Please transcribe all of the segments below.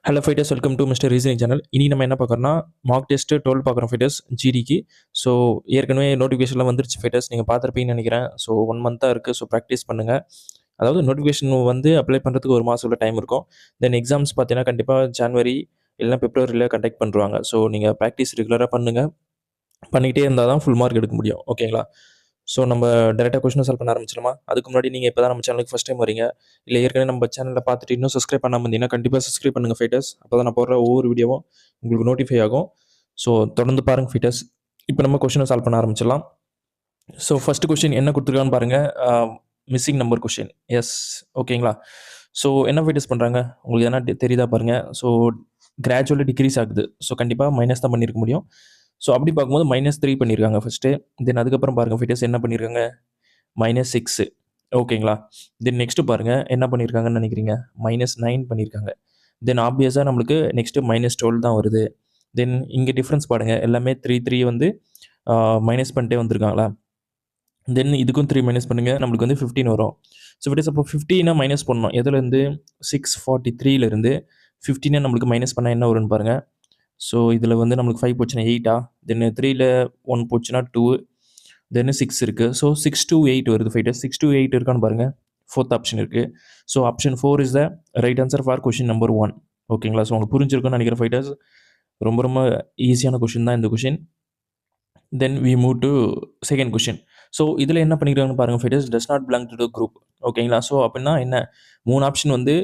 Hello fighters, welcome to mister reasoning channel. இனி நம்ம என்ன பார்க்குறோம்னா மார்க் டெஸ்ட் 12 பார்க்குறோம் ஃபைட்டர்ஸ் ஜிடிக்கு. ஸோ ஏற்கனவே நோட்டிஃபிகேஷன்லாம் வந்துருச்சு ஃபைட்டர்ஸ், நீங்கள் பார்த்துருப்பீங்கன்னு நினைக்கிறேன். ஸோ 1 மந்த்தாக இருக்குது. ஸோ ப்ராக்டிஸ் பண்ணுங்கள். அதாவது நோட்டிஃபிகேஷன் வந்து அப்ளை பண்ணுறதுக்கு ஒரு மாதம் உள்ள டைம் இருக்கும். தென் எக்ஸாம்ஸ் பார்த்தீங்கன்னா கண்டிப்பாக ஜனவரி இல்லைனா பிப்ரவரியில் கண்டக்ட் பண்ணுறாங்க. ஸோ நீங்கள் ப்ராக்டிஸ் ரெகுலராக பண்ணுங்கள். பண்ணிக்கிட்டே இருந்தால் தான் ஃபுல் மார்க் எடுக்க முடியும். ஓகேங்களா? ஸோ நம்ம டேரெக்டாக கொஸ்டின் சால்வ் பண்ண ஆரம்பிச்சிடலாமா? அதுக்கு முன்னாடி நீங்கள் இப்போ தான் நம்ம சேனலுக்கு ஃபஸ்ட் டைம் வரீங்க, இல்லை ஏற்கனவே நம்ம சேனலில் பார்த்துட்டு இன்னும் சப்ஸ்கிரைப் பண்ணாமல் இருந்தீங்கன்னா கண்டிப்பாக சப்ஸ்கிரைப் பண்ணுங்கள் ஃபைட்டர்ஸ். அப்போ தான் நான் போடுற ஒவ்வொரு வீடியோவும் உங்களுக்கு நோட்டிஃபை ஆகும். ஸோ தொடர்ந்து பாருங்கள் ஃபைட்டர்ஸ். இப்போ நம்ம கொஸ்டினை சால்வ் பண்ண ஆரம்பிச்சிடலாம். ஸோ ஃபஸ்ட்டு கொஸ்டின் என்ன கொடுத்துருக்கான்னு பாருங்கள். Missing number question. எஸ், ஓகேங்களா? ஸோ என்ன ஃபைட்டர்ஸ் பண்ணுறாங்க உங்களுக்கு எதனா தெரியுதா பாருங்கள். ஸோ கிராஜுவலி டிக்ரீஸ் ஆகுது. ஸோ கண்டிப்பாக மைனஸ் தான் பண்ணியிருக்க முடியும். ஸோ அப்படி பார்க்கும்போது -3 பண்ணியிருக்காங்க ஃபஸ்ட்டு. தென் அதுக்கப்புறம் பாருங்கள் ஃபைட்டர்ஸ் என்ன பண்ணியிருக்காங்க, -6. ஓகேங்களா? தென் நெக்ஸ்ட்டு பாருங்கள் என்ன பண்ணியிருக்காங்கன்னு நினைக்கிறீங்க, -9 பண்ணியிருக்காங்க. தென் ஆப்வியஸாக நம்மளுக்கு நெக்ஸ்ட்டு -12 தான் வருது. தென் இங்கே டிஃப்ரென்ஸ் பாருங்கள், எல்லாமே 3 வந்து மைனஸ் பண்ணிட்டே வந்திருக்காங்களா. தென் இதுக்கும் 3 மைனஸ் பண்ணுங்கள், நம்மளுக்கு வந்து 15 வரும். ஸோ ஃபைட்டர்ஸ் அப்போ 15 மைனஸ் பண்ணணும். எதுலேருந்து 643லேருந்து 15 நம்மளுக்கு மைனஸ் பண்ணால் என்ன வரும்னு பாருங்கள். ஸோ இதில் வந்து நம்மளுக்கு 5 போச்சுன்னா 8 தென் 3ல் 1 போச்சுன்னா 2, தென் 6 இருக்குது. ஸோ 6 to 8 வருது ஃபைட்டர்ஸ். 6 to 8 இருக்கான்னு பாருங்கள். 4th ஆப்ஷன் இருக்குது. So option 4 is the right answer for question number 1. ஓகேங்களா? ஸோ உங்களுக்கு புரிஞ்சிருக்குன்னு நினைக்கிற ஃபைட்டர்ஸ். ரொம்ப ரொம்ப ஈஸியான கொஷின் தான் இந்த question. Then we move to second question. So இதில் என்ன பண்ணிக்கிறாங்கன்னு பாருங்கள் fighters. Does not belong to the group. ஓகேங்களா? ஸோ அப்படின்னா என்ன, 3 ஆப்ஷன் வந்து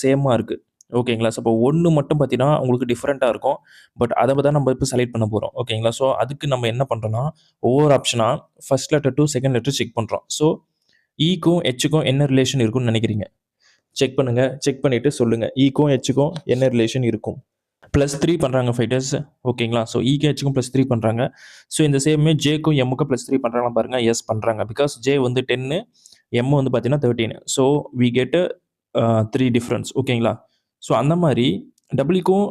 சேமாக இருக்குது. ஓகேங்களா? ஸோ இப்போ 1 மட்டும் பார்த்தீங்கன்னா உங்களுக்கு டிஃப்ரெண்ட்டாக இருக்கும். பட் அதை தான் நம்ம இப்போ செலக்ட் பண்ண போகிறோம். ஓகேங்களா? ஸோ அதுக்கு நம்ம என்ன பண்ணுறோன்னா ஒவ்வொரு ஆப்ஷனாக first letter to second letter check பண்ணுறோம். ஸோ ஈக்கும் ஹெச்சுக்கும் என்ன ரிலேஷன் இருக்குன்னு நினைக்கிறீங்க? செக் பண்ணுங்கள். செக் பண்ணிவிட்டு சொல்லுங்கள், ஈக்கும் ஹெச்சுக்கும் என்ன ரிலேஷன் இருக்கும். +3 பண்ணுறாங்க ஃபைட்டர்ஸ். ஓகேங்களா? ஸோ ஈக்கு ஹெச்சுக்கும் +3 பண்ணுறாங்க. ஸோ இந்த சேமே ஜேக்கும் எம்முக்கும் +3 பண்ணுறாங்களா பாருங்கள். எஸ் பண்ணுறாங்க. பிகாஸ் ஜே வந்து 10, எம் வந்து பார்த்தீங்கன்னா 13. So we get 3 difference. ஓகேங்களா? ஸோ அந்த மாதிரி டபுள்யூக்கும்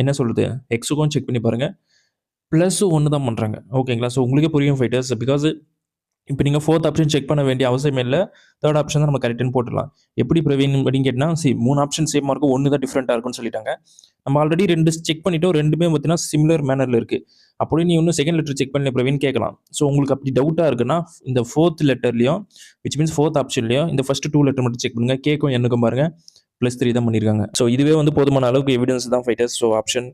என்ன சொல்கிறது, எக்ஸுக்கும் செக் பண்ணி பாருங்கள். +1 தான் பண்ணுறாங்க. ஓகேங்களா? ஸோ உங்களுக்கே புரியும் ஃபைட்டர்ஸ். பிகாஸ் இப்போ நீங்கள் 4th ஆப்ஷன் செக் பண்ண வேண்டிய அவசியமே இல்லை. 3rd ஆப்ஷன் தான் நம்ம கரெக்டுன்னு போட்டுடலாம். எப்படி பிரவீன் அப்படின்னு கேட்டால், 3 ஆப்ஷன் சேமாக இருக்கும், 1 தான் டிஃப்ரெண்ட்டாக இருக்கும்னு சொல்லிட்டாங்க. நம்ம ஆல்ரெடி 2 செக் பண்ணிட்டோம். 2மே பார்த்தீங்கன்னா சிமிலர் மேனரில் இருக்குது. அப்படியே நீ இன்னும் செகண்ட் லெட்டர் செக் பண்ணல பிரவீன் கேட்கலாம். ஸோ உங்களுக்கு அப்படி டவுட்டாக இருக்குன்னா இந்த 4th லெட்டர்லையும் விச் மீன்ஸ் 4th ஆப்ஷன்லையும் இந்த ஃபஸ்ட்டு 2 லெட்டர் மட்டும் செக் பண்ணுங்கள். கேக்கும் என்னக்கும் பாருங்கள் +3 தான் பண்ணியிருக்காங்க. ஸோ இதுவே வந்து போதுமான அளவுக்கு எவிடன்ஸ் தான் fighters. So option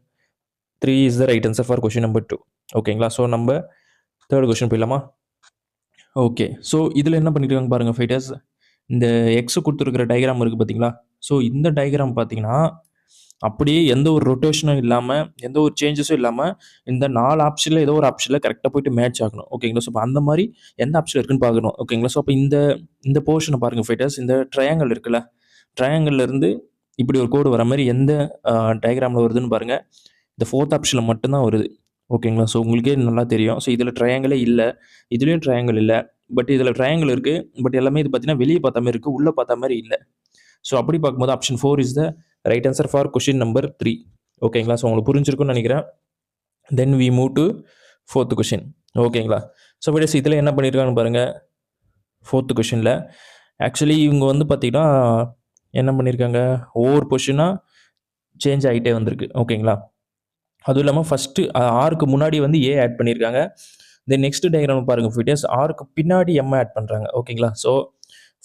3 is the right answer for question number 2. ஓகேங்களா? ஸோ நம்ம 3rd கொஷின் போயிடலாமா? ஓகே. ஸோ இதில் என்ன பண்ணியிருக்காங்க பாருங்கள் ஃபைட்டர்ஸ். இந்த எக்ஸ் கொடுத்துருக்கிற டயக்ராம் இருக்குது பார்த்தீங்களா. ஸோ இந்த டயக்ராம் பார்த்தீங்கன்னா அப்படியே எந்த ஒரு ரொட்டேஷனும் இல்லாமல், எந்த ஒரு சேஞ்சஸும் இல்லாமல் இந்த 4 ஆப்ஷனில் ஏதோ ஒரு ஆப்ஷனில் கரெக்டாக போயிட்டு மேட்ச் ஆகணும். ஓகேங்களா? ஸோ இப்போ அந்த மாதிரி எந்த ஆப்ஷன் இருக்குன்னு பார்க்கணும். ஓகேங்களா? ஸோ அப்போ இந்த போர்ஷனை பாருங்கள் ஃபைட்டர்ஸ். இந்த ட்ரையாங்கிள் இருக்குல்ல, ட்ரையாங்கிள்லேருந்து இப்படி ஒரு கோடு வர மாதிரி எந்த டயக்ராமில் வருதுன்னு பாருங்கள். இந்த 4th ஆப்ஷனில் மட்டும்தான் வருது. ஓகேங்களா? ஸோ உங்களுக்கே நல்லா தெரியும். ஸோ இதில் ட்ரையாங்கிளே இல்லை, இதுலேயும் ட்ரையாங்கிள் இல்லை. பட் இதில் ட்ரையாங்கிள் இருக்குது. பட் எல்லாமே இது பார்த்தீங்கன்னா வெளியே பார்த்த மாதிரி இருக்குது, உள்ளே பார்த்த மாதிரி இல்லை. ஸோ அப்படி பார்க்கும்போது option 4 is the right answer for question number 3. ஓகேங்களா? ஸோ உங்களுக்கு புரிஞ்சிருக்குன்னு நினைக்கிறேன். Then we move to 4th question. ஓகேங்களா? ஸோ ஃபைட்டர்ஸ் இதில் என்ன பண்ணியிருக்காங்கன்னு பாருங்கள். 4th கொஷினில் ஆக்சுவலி இவங்க வந்து பார்த்தீங்கன்னா என்ன பண்ணியிருக்காங்க, ஒவ்வொரு பொசிஷனாக சேஞ்ச் ஆகிட்டே வந்திருக்கு. ஓகேங்களா? அதுவும் இல்லாமல் ஃபஸ்ட்டு ஆருக்கு முன்னாடி வந்து ஏ ஆட் பண்ணியிருக்காங்க. தென் நெக்ஸ்ட் டயக்ராம் பாருங்கள் ஃபைட்டர்ஸ். ஆருக்கு பின்னாடி எம் ஆட் பண்ணுறாங்க. ஓகேங்களா? ஸோ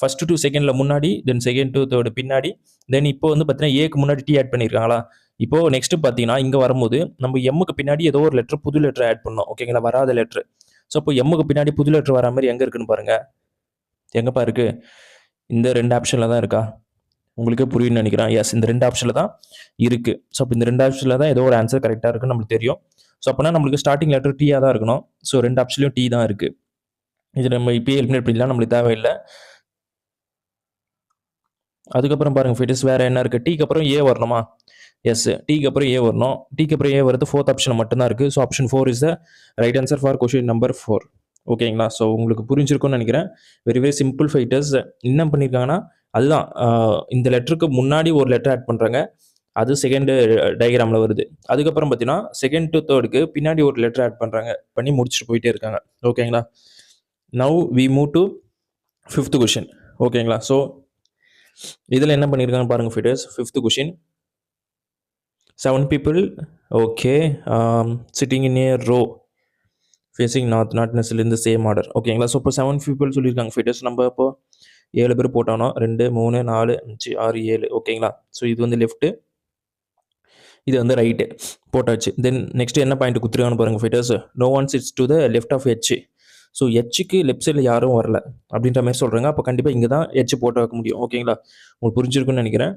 ஃபஸ்ட்டு டு செகண்டில் முன்னாடி, தென் செகண்ட் டு தேர்டு பின்னாடி, தென் இப்போ வந்து பார்த்தீங்கன்னா ஏக்கு முன்னாடி டி ஆட் பண்ணியிருக்காங்களா. இப்போது நெக்ஸ்ட்டு பார்த்தீங்கன்னா இங்கே வரும்போது நம்ம எம்முக்கு பின்னாடி ஏதோ ஒரு லெட்ரு, புது லெட்ரு ஆட் பண்ணோம். ஓகேங்களா? வராத லெட்ரு. ஸோ இப்போ எம்முக்கு பின்னாடி புது லெட்ரு வர மாதிரி எங்கே இருக்குன்னு பாருங்கள். எங்கேப்பா இருக்குது? இந்த 2 ஆப்ஷனில் தான் இருக்கா? உங்களுக்கே புரியும்னு நினைக்கிறேன். எஸ், இந்த 2 ஆப்ஷனில் தான் இருக்குது. ஸோ அப்போ இந்த 2 ஆப்ஷனில் தான் ஏதோ ஒரு ஆன்சர் கரெக்டாக இருக்குன்னு நம்மளுக்கு தெரியும். ஸோ அப்போனா நம்மளுக்கு ஸ்டார்டிங் லெட்டர் டீயாக தான் இருக்கணும். ஸோ 2 ஆப்ஷன்லையும் டி தான் இருக்குது. இது நம்ம இப்போயே எலிமினேட் பண்ணிடலாம், நம்மளுக்கு தேவையில்லை. அதுக்கப்புறம் பாருங்கள் ஃபைட்டர்ஸ் வேறு என்ன இருக்குது. டீக்கு அப்புறம் ஏ வரணுமா? எஸ், டீக்கு அப்புறம் ஏ வரணும். டீக்கு அப்புறம் ஏ வருது 4th ஆப்ஷன் மட்டும்தான் இருக்குது. So option 4 is the right answer for question number 4. ஓகேங்களா? ஸோ உங்களுக்கு புரிஞ்சிருக்கும்னு நினைக்கிறேன். Very very simple fighters. என்ன பண்ணியிருக்காங்கன்னா அதுதான் இந்த லெட்டருக்கு முன்னாடி ஒரு லெட்டர் ஆட் பண்ணுறாங்க. அது செகண்டு டயக்ராமில் வருது. அதுக்கப்புறம் பார்த்தீங்கன்னா செகண்ட் டு தேர்டுக்கு பின்னாடி ஒரு லெட்டர் ஆட் பண்ணுறாங்க, பண்ணி முடிச்சுட்டு போயிட்டே இருக்காங்க. ஓகேங்களா? Now we move to 5th question. ஓகேங்களா? ஸோ இதில் என்ன பண்ணியிருக்காங்க பாருங்கள் fighters. 5th question. 7 people, okay, sitting in a row facing north, not necessarily இந்த சேம் ஆர்டர். ஓகேங்களா? ஸோ இப்போ 7 பீப்பிள் சொல்லியிருக்காங்க ஃபிட்டர்ஸ். நம்ம இப்போ 7 பேர் போட்டோம்னா 2, 3, 4, 5, 6, 7. ஓகேங்களா? ஸோ இது வந்து லெஃப்ட்டு, இது வந்து ரைட்டு போட்டாச்சு. தென் நெக்ஸ்ட் என்ன பாயிண்ட் கொடுத்துருக்கான்னு பாருங்கள் fighters. No one sits to the left of H. So ஹெச்சுக்கு லெஃப்ட் சைடில் யாரும் வரல அப்படின்ற மாதிரி சொல்கிறாங்க. அப்போ கண்டிப்பாக இங்கே தான் ஹெச் போட்டு வைக்க முடியும். ஓகேங்களா? உங்களுக்கு புரிஞ்சிருக்குன்னு நினைக்கிறேன்.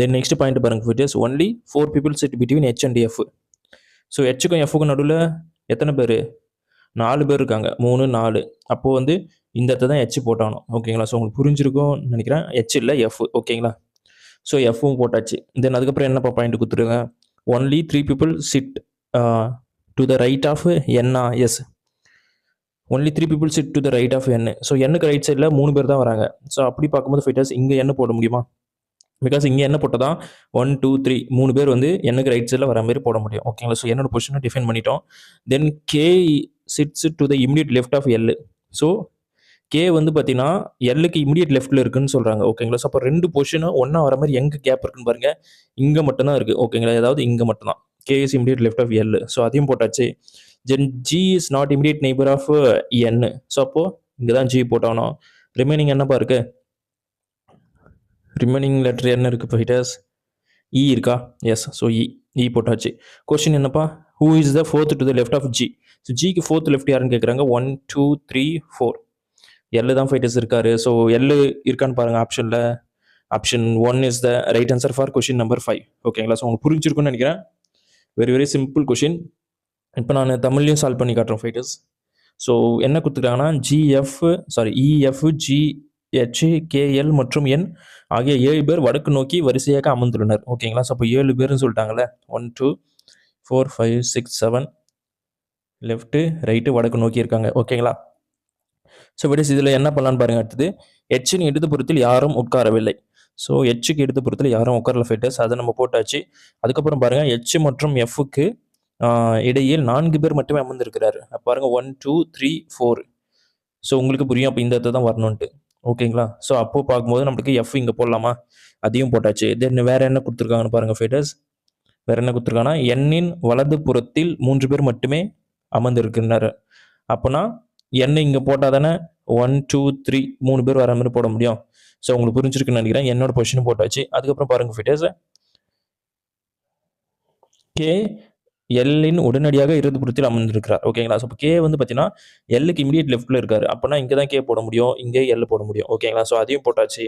தென் நெக்ஸ்ட் பாயிண்ட் பாருங்கள் fighters. Only 4 people sit between H and F. So ஹெச்சுக்கும் எஃப்க்கும் நடுவில் எத்தனை பேர்? 4 பேர் இருக்காங்க. 3, 4. அப்போது வந்து இந்த இடத்த தான் ஹெச் போட்டானோ. ஓகேங்களா? ஸோ உங்களுக்கு புரிஞ்சிருக்கும்னு நினைக்கிறேன். ஹெச் இல்லை எஃப். ஓகேங்களா? ஸோ எஃப்பும் போட்டாச்சு. தென் அதுக்கப்புறம் என்னப்பா பாயிண்ட் கொடுத்துருங்க. Only 3 people sit to the right of என்னா? Yes. Only 3 people sit to the right of N. So எண்ணுக்கு ரைட் சைடில் 3 பேர் தான் வராங்க. ஸோ அப்படி பார்க்கும்போது ஃபைட்டர்ஸ் இங்கே என்ன போட முடியுமா? பிகாஸ் இங்கே என்ன போட்டால் தான் 1, 2, 3 3 பேர் வந்து எண்ணுக்கு ரைட் சைடில் வர மாதிரி போட முடியும். ஓகேங்களா? ஸோ என்னோட பொசிஷனை டிஃபைன் பண்ணிட்டோம். Then K sits to the immediate left of L. So K வந்து பார்த்தீங்கன்னா எல்லுக்கு இமிடியட் லெஃப்ட்டில் இருக்குன்னு சொல்கிறாங்க. ஓகேங்களா? ஸோ அப்போ 2 பொசிஷனும் ஒன்றா வர மாதிரி எங்கே கேப் இருக்குன்னு பாருங்கள். இங்கே மட்டும்தான் இருக்குது. ஓகேங்களா? அதாவது இங்கே மட்டும்தான். K is immediate left of L. So அதையும் போட்டாச்சு. Then G is not immediate neighbour of N. So அப்போது இங்கே தான் ஜி போட்டானோ. ரிமைனிங் என்னப்பா இருக்குது? ரிமைனிங் லெட்டர் என்ன இருக்குது ஃபைட்டர்ஸ்? இ இருக்கா? எஸ். ஸோ இ போட்டாச்சு. கொஸ்டின் என்னப்பா? Who is the fourth to the left of G? So ஜிக்கு ஃபோர்த் லெஃப்ட் யாருன்னு கேட்குறாங்க. 1, 2, 3, 4. எல்லு தான் ஃபைட்டர்ஸ் இருக்காரு. ஸோ எல்லு இருக்கான்னு பாருங்கள் ஆப்ஷனில். Option 1 is the right answer for question number 5. ஓகேங்களா? ஸோ உங்களுக்கு புரிஞ்சிருக்குன்னு நினைக்கிறேன். Very very simple question. இப்போ நான் தமிழ்லையும் சால்வ் பண்ணி காட்டுறேன் ஃபைட்டர்ஸ். ஸோ என்ன கொடுத்துருக்காங்கன்னா இஎஃப் ஜிஹெச் கேஎல் மற்றும் என் ஆகிய 7 பேர் வடக்கு நோக்கி வரிசையாக அமர்ந்துள்ளனர். ஓகேங்களா? ஸோ அப்போ 7 பேர்னு சொல்லிட்டாங்களே. 1, 2, 4, 5, 6, 7 லெஃப்ட்டு ரைட்டு வடக்கு நோக்கி இருக்காங்க. ஓகேங்களா? ஸோ விடஸ் இதில் என்ன பண்ணலான்னு பாருங்கள். அடுத்தது ஹெச்சின் இடதுபுறத்தில் யாரும் உட்காரவில்லை. ஸோ ஹெச்சுக்கு இடதுபுறத்தில் யாரும் உட்காரல ஃபைட்டர்ஸ். அதை நம்ம போட்டாச்சு. அதுக்கப்புறம் பாருங்கள் ஹெச் மற்றும் எஃப்க்கு இடையில் 4 பேர் மட்டுமே அமர்ந்திருக்கிறாரு. பாருங்கள் 1, 2, 3, 4. ஸோ உங்களுக்கு புரியும் அப்போ இந்த இடத்த தான் வரணுன்ட்டு. ஓகேங்களா? ஸோ அப்போது பார்க்கும்போது நம்மளுக்கு எஃப் இங்கே போடலாமா? அதையும் போட்டாச்சு. தென் வேறு என்ன கொடுத்துருக்காங்கன்னு பாருங்கள் ஃபைட்டர்ஸ். வேறு என்ன கொடுத்துருக்காங்கன்னா எண்ணின் வலது புறத்தில் 3 பேர் மட்டுமே அமர்ந்திருக்கின்றனர். அப்போனா எண்ணை இங்கே போட்டால் தானே 1, 2, 3 3 பேர் வர மாதிரி போட முடியும். ஸோ உங்களுக்கு புரிஞ்சிருக்குன்னு நினைக்கிறேன். என்னோட பொசிஷனும் போட்டாச்சு. அதுக்கப்புறம் பாருங்கள் ஃபைட்டர்ஸ். கே எல்லின் உடனடியாக இடதுபுறத்தில் அமர்ந்திருக்கிறார். ஓகேங்களா? ஸோ இப்போ கே வந்து பார்த்தீங்கன்னா எல்லுக்கு இமிடியட் லெஃப்ட்டில் இருக்காரு. அப்போனா இங்கே தான் கே போட முடியும், இங்கே எல் போட முடியும். ஓகேங்களா? ஸோ அதையும் போட்டாச்சு.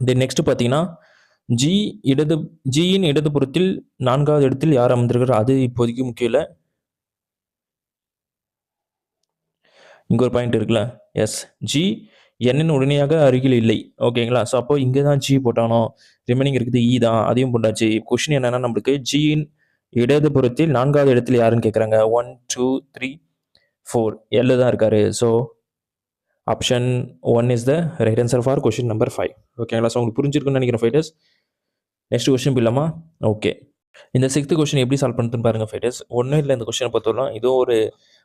தென் நெக்ஸ்ட் பார்த்தீங்கன்னா ஜியின் இடதுபுறத்தில் 4வது இடத்தில் யார் அமர்ந்திருக்கிறார்? அது இப்போதைக்கு முக்கியம் இல்லை. இங்கே ஒரு பாயிண்ட் இருக்குல்ல. எஸ். ஜி என்னின் உடனடியாக அருகில் இல்லை. ஓகேங்களா? ஸோ அப்போ இங்கே தான் ஜி போட்டானோ. ரிமைனிங் இருக்குது இ தான். அதையும் போட்டாச்சு. கொஸ்டின் என்னன்னா நம்மளுக்கு ஜியின் இடதுபுறத்தில் 4வது இடத்துல யாருன்னு கேட்குறாங்க. 1, 2, 3, 4 எல்லு தான் இருக்காரு. So option 1 is the right answer for question number 5. ஓகேங்களா? ஸோ உங்களுக்கு புரிஞ்சிருக்குன்னு நினைக்கிறேன் ஃபைட்டர்ஸ். நெக்ஸ்ட் கொஸ்டின் போயிடலாமா? ஓகே. இந்த 6th கொஸ்டின் எப்படி சால்வ் பண்ணுறதுன்னு பாருங்கள் ஃபைட்டர்ஸ். ஒன்றும் இல்லை, இந்த கொஸ்டினை பொறுத்தவரைக்கும் இதுவும் ஒரு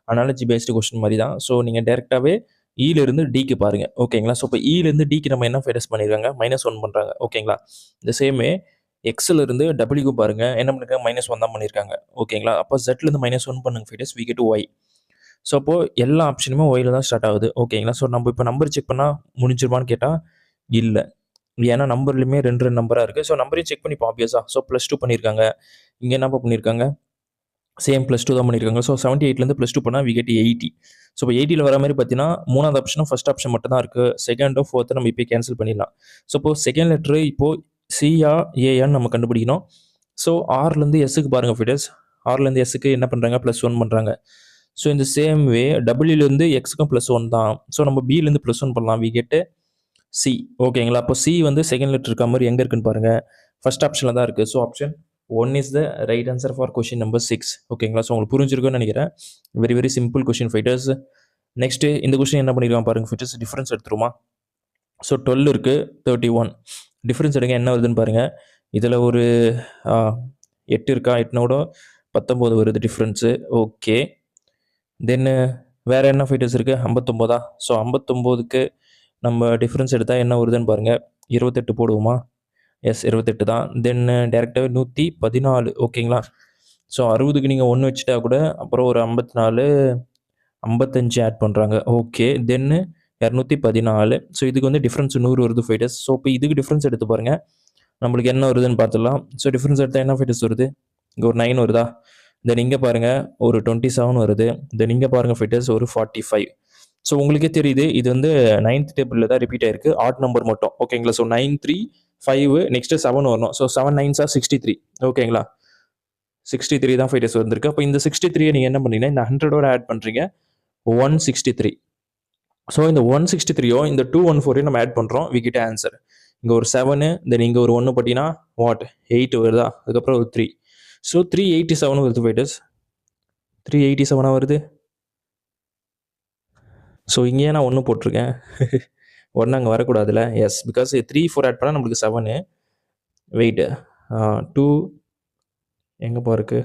அனாலஜி பேஸ்டு கொஸ்டின் மாதிரி தான். ஸோ நீங்கள் டேரெக்டாகவே இலேருந்து டிக்கு பாருங்கள். ஓகேங்களா? ஸோ இப்போ இலேருந்து டிக்கு நம்ம என்ன ஃபைட்டர்ஸ் பண்ணியிருக்காங்க? -1 பண்ணுறாங்க. ஓகேங்களா? இந்த சேமே எக்ஸ்லேருந்து டபிள்யூக்கு பாருங்கள் என்ன பண்ணிருக்காங்க? -1 தான் பண்ணியிருக்காங்க. ஓகேங்களா? அப்போ ஜெட்லேருந்து -1 பண்ணுங்க fighters. We get Y. So அப்போது எல்லா ஆப்ஷனுமே ஒயில் தான் ஸ்டார்ட் ஆகுது. ஓகேங்களா? ஸோ நம்ம இப்போ நம்பர் செக் பண்ணால் முடிஞ்சிருமான்னு கேட்டால் இல்லை. ஏன்னா நம்பர்லையுமே 2 நம்பராக இருக்குது. ஸோ நம்பரையும் செக் பண்ணிப்போம் ஆப்வியஸாக. ஸோ +2 பண்ணியிருக்காங்க. இங்கே என்னப்பா பண்ணியிருக்காங்க? சேம் +2 தான் பண்ணியிருக்காங்க. ஸோ 78லேருந்து +2 பண்ணால் வி கெட் 80. ஸோ இப்போ 80ல் வர மாதிரி பார்த்தீங்கன்னா 3வது ஆப்ஷனும் ஃபர்ஸ்ட் ஆப்ஷன் மட்டும் தான் இருக்குது. செகண்டும் 4த்தும் நம்ம இப்போ கேன்சல் பண்ணிடலாம். ஸோ இப்போ செகண்ட் லெட்ரு இப்போது சியா ஏயான்னு நம்ம கண்டுபிடிக்கணும். ஸோ ஆர்லேருந்து எஸ்ஸுக்கு பாருங்கள் ஃபைட்டர்ஸ். ஆர்லேருந்து எஸ்ஸுக்கு என்ன பண்ணுறாங்க? +1 பண்ணுறாங்க. ஸோ இந்த சேம் வே டபிள்யூலேருந்து எக்ஸுக்கும் +1 தான். ஸோ நம்ம பிலேருந்து +1 பண்ணலாம். We get C. ஓகேங்களா? அப்போ சி வந்து செகண்ட் லெட்டர் இருக்க மாதிரி எங்கே இருக்குன்னு பாருங்கள். ஃபர்ஸ்ட் ஆப்ஷனில் தான் இருக்குது. So option 1 is the right answer for question number 6. ஓகேங்களா? ஸோ உங்களுக்கு புரிஞ்சிருக்குன்னு நினைக்கிறேன். Very very simple question fighters. Next இந்த கொஷின் என்ன பண்ணியிருக்காங்க பாருங்கள் ஃபைட்டர்ஸ். டிஃப்ரென்ஸ் எடுத்துருமா? ஸோ 12 இருக்குது, 31. டிஃப்ரென்ஸ் எடுங்க என்ன வருதுன்னு பாருங்கள். இதில் ஒரு 8 இருக்கா? 8நோட 19 வருது டிஃப்ரென்ஸு. ஓகே. தென்னு வேறு என்ன ஃபைட்டர்ஸ் இருக்குது? 59. ஸோ 59க்கு நம்ம டிஃப்ரென்ஸ் எடுத்தால் என்ன வருதுன்னு பாருங்கள். 28 போடுவோமா? எஸ் 28 தான். தென் டேரெக்டாகவே 114 ஓகேங்களா. ஸோ 60க்கு நீங்கள் 1 வச்சுட்டா கூட அப்புறம் ஒரு 54, 55 ஆட் பண்ணுறாங்க. ஓகே. தென்னு 214. ஸோ இதுக்கு வந்து டிஃப்ரென்ஸ் 100 வருது ஃபைட்டர்ஸ். ஸோ இப்போ இதுக்கு டிஃப்ரென்ஸ் எடுத்து பாருங்கள், நம்மளுக்கு என்ன வருதுன்னு பார்த்துடலாம். ஸோ டிஃப்ரென்ஸ் எடுத்தால் என்ன ஃபைட்டர்ஸ் வருது, இங்கே ஒரு 9 வருதா, தென் இங்கே பாருங்கள் ஒரு 27 வருது, தென் இங்கே பாருங்கள் ஃபைட்டர்ஸ் ஒரு 45. ஸோ உங்களுக்கே தெரியுது இது வந்து 9th டேபிளில் தான் ரிப்பீட் ஆயிருக்கு, ஆட் நம்பர் மட்டும் ஓகேங்களா. ஸோ 9 3 5 நெக்ஸ்ட்டு 7 வரணும். ஸோ 7 9s are 63 ஓகேங்களா. 63 தான் ஃபைட்டர்ஸ் வந்திருக்கு. அப்போ இந்த 63 நீங்கள் என்ன பண்ணீங்கன்னா இந்த 100ஓட ஆட் பண்ணுறீங்க 163. ஸோ இந்த 163யோ இந்த 214 நம்ம ஆட் பண்ணுறோம், வி கெட் ஆன்சர். இங்கே ஒரு 7 தென் இங்கே ஒரு 1 பார்த்தீங்கன்னா வாட் 8 வருதா, அதுக்கப்புறம் ஒரு 3. ஸோ 387 வருது ஃபைட்டர்ஸ், 387 வருது. ஸோ இங்கேயே நான் 1 போட்டிருக்கேன், 1 அங்கே வரக்கூடாதுல்ல. எஸ், பிகாஸ் 3 4 ஆட் பண்ணால் நம்மளுக்கு 7. வெயிட் 2 எங்கேப்பா இருக்கு,